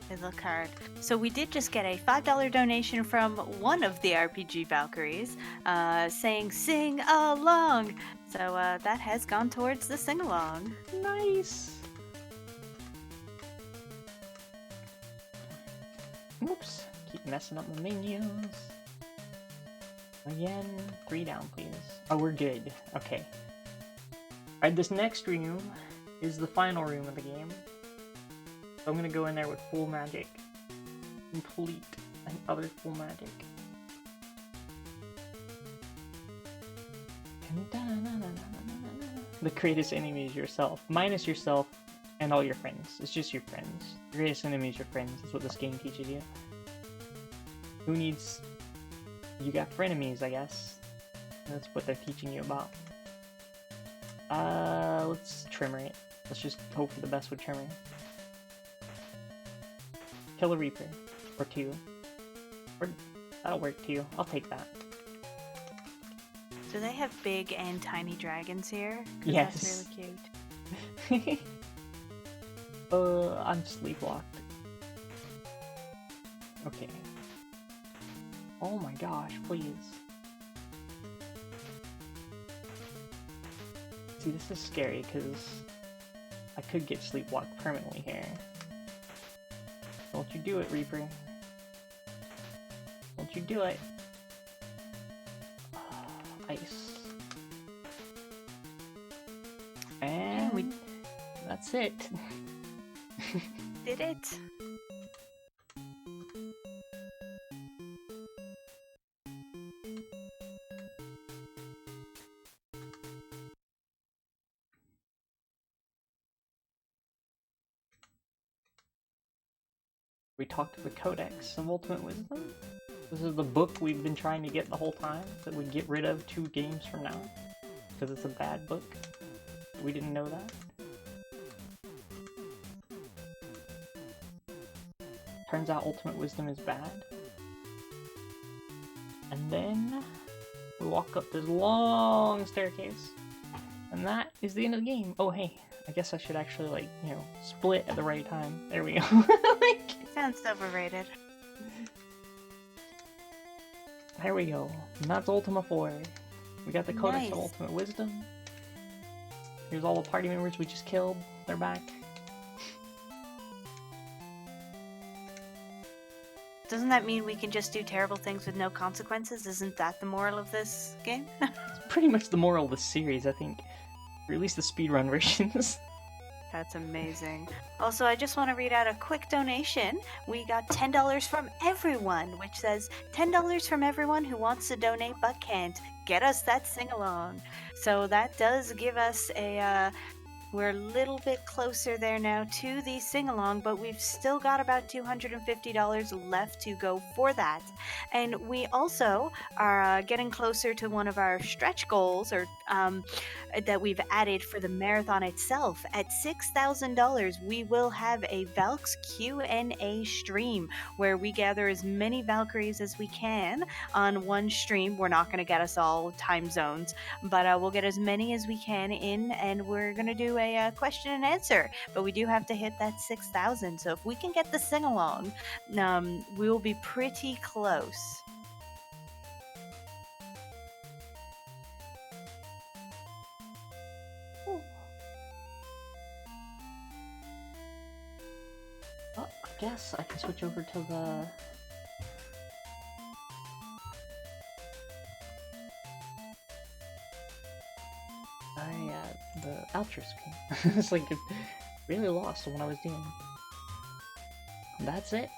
They look hard. So we did just get a $5 donation from one of the RPG Valkyries, saying sing along. So that has gone towards the sing along. Nice! Oops. Keep messing up my minions. Again, 3 down, please. Oh, we're good. Okay. Alright, this next room is the final room of the game. So I'm gonna go in there with full magic. Complete and other full magic. The greatest enemy is yourself. Minus yourself and all your friends. It's just your friends. The greatest enemy is your friends. That's what this game teaches you. Who needs... You got frenemies, I guess. That's what they're teaching you about. Let's Trimmer it. Let's just hope for the best with Trimmer. Kill a Reaper. Or 2. Or... That'll work too. I'll take that. Do they have big and tiny dragons here? 'Cause yes. That's really cute. I'm sleepwalked. Okay. Oh my gosh, please. See, this is scary because I could get sleepwalked permanently here. Don't you do it, Reaper. Don't you do it. Ice. And that's it. Did it? We talked to the Codex of Ultimate Wisdom. This is the book we've been trying to get the whole time, that we get rid of 2 games from now. Because it's a bad book. We didn't know that. Turns out Ultimate Wisdom is bad. And then we walk up this long staircase. And that is the end of the game. Oh hey, I guess I should actually, like, you know, split at the right time. There we go. Like... Sounds overrated. There we go. And that's Ultima 4. We got the Codex Nice. of Ultimate Wisdom. Here's all the party members we just killed. They're back. Doesn't that mean we can just do terrible things with no consequences? Isn't that the moral of this game? It's pretty much the moral of the series, I think. Or at least the speedrun versions. That's amazing. Also, I just want to read out a quick donation. We got $10 from everyone, which says $10 from everyone who wants to donate but can't. Get us that sing-along. So that does give us a... we're a little bit closer there now to the sing-along, but we've still got about $250 left to go for that. And we also are getting closer to one of our stretch goals, or that we've added for the marathon itself. At $6,000, we will have a Valks Q&A stream where we gather as many Valkyries as we can on one stream. We're not going to get us all time zones, but we'll get as many as we can in, and we're going to do a question and answer. But we do have to hit that 6,000. So if we can get the sing-along, we will be pretty close. Oh, I guess I can switch over to the... the outro screen. It's like really lost what I was doing. And that's it.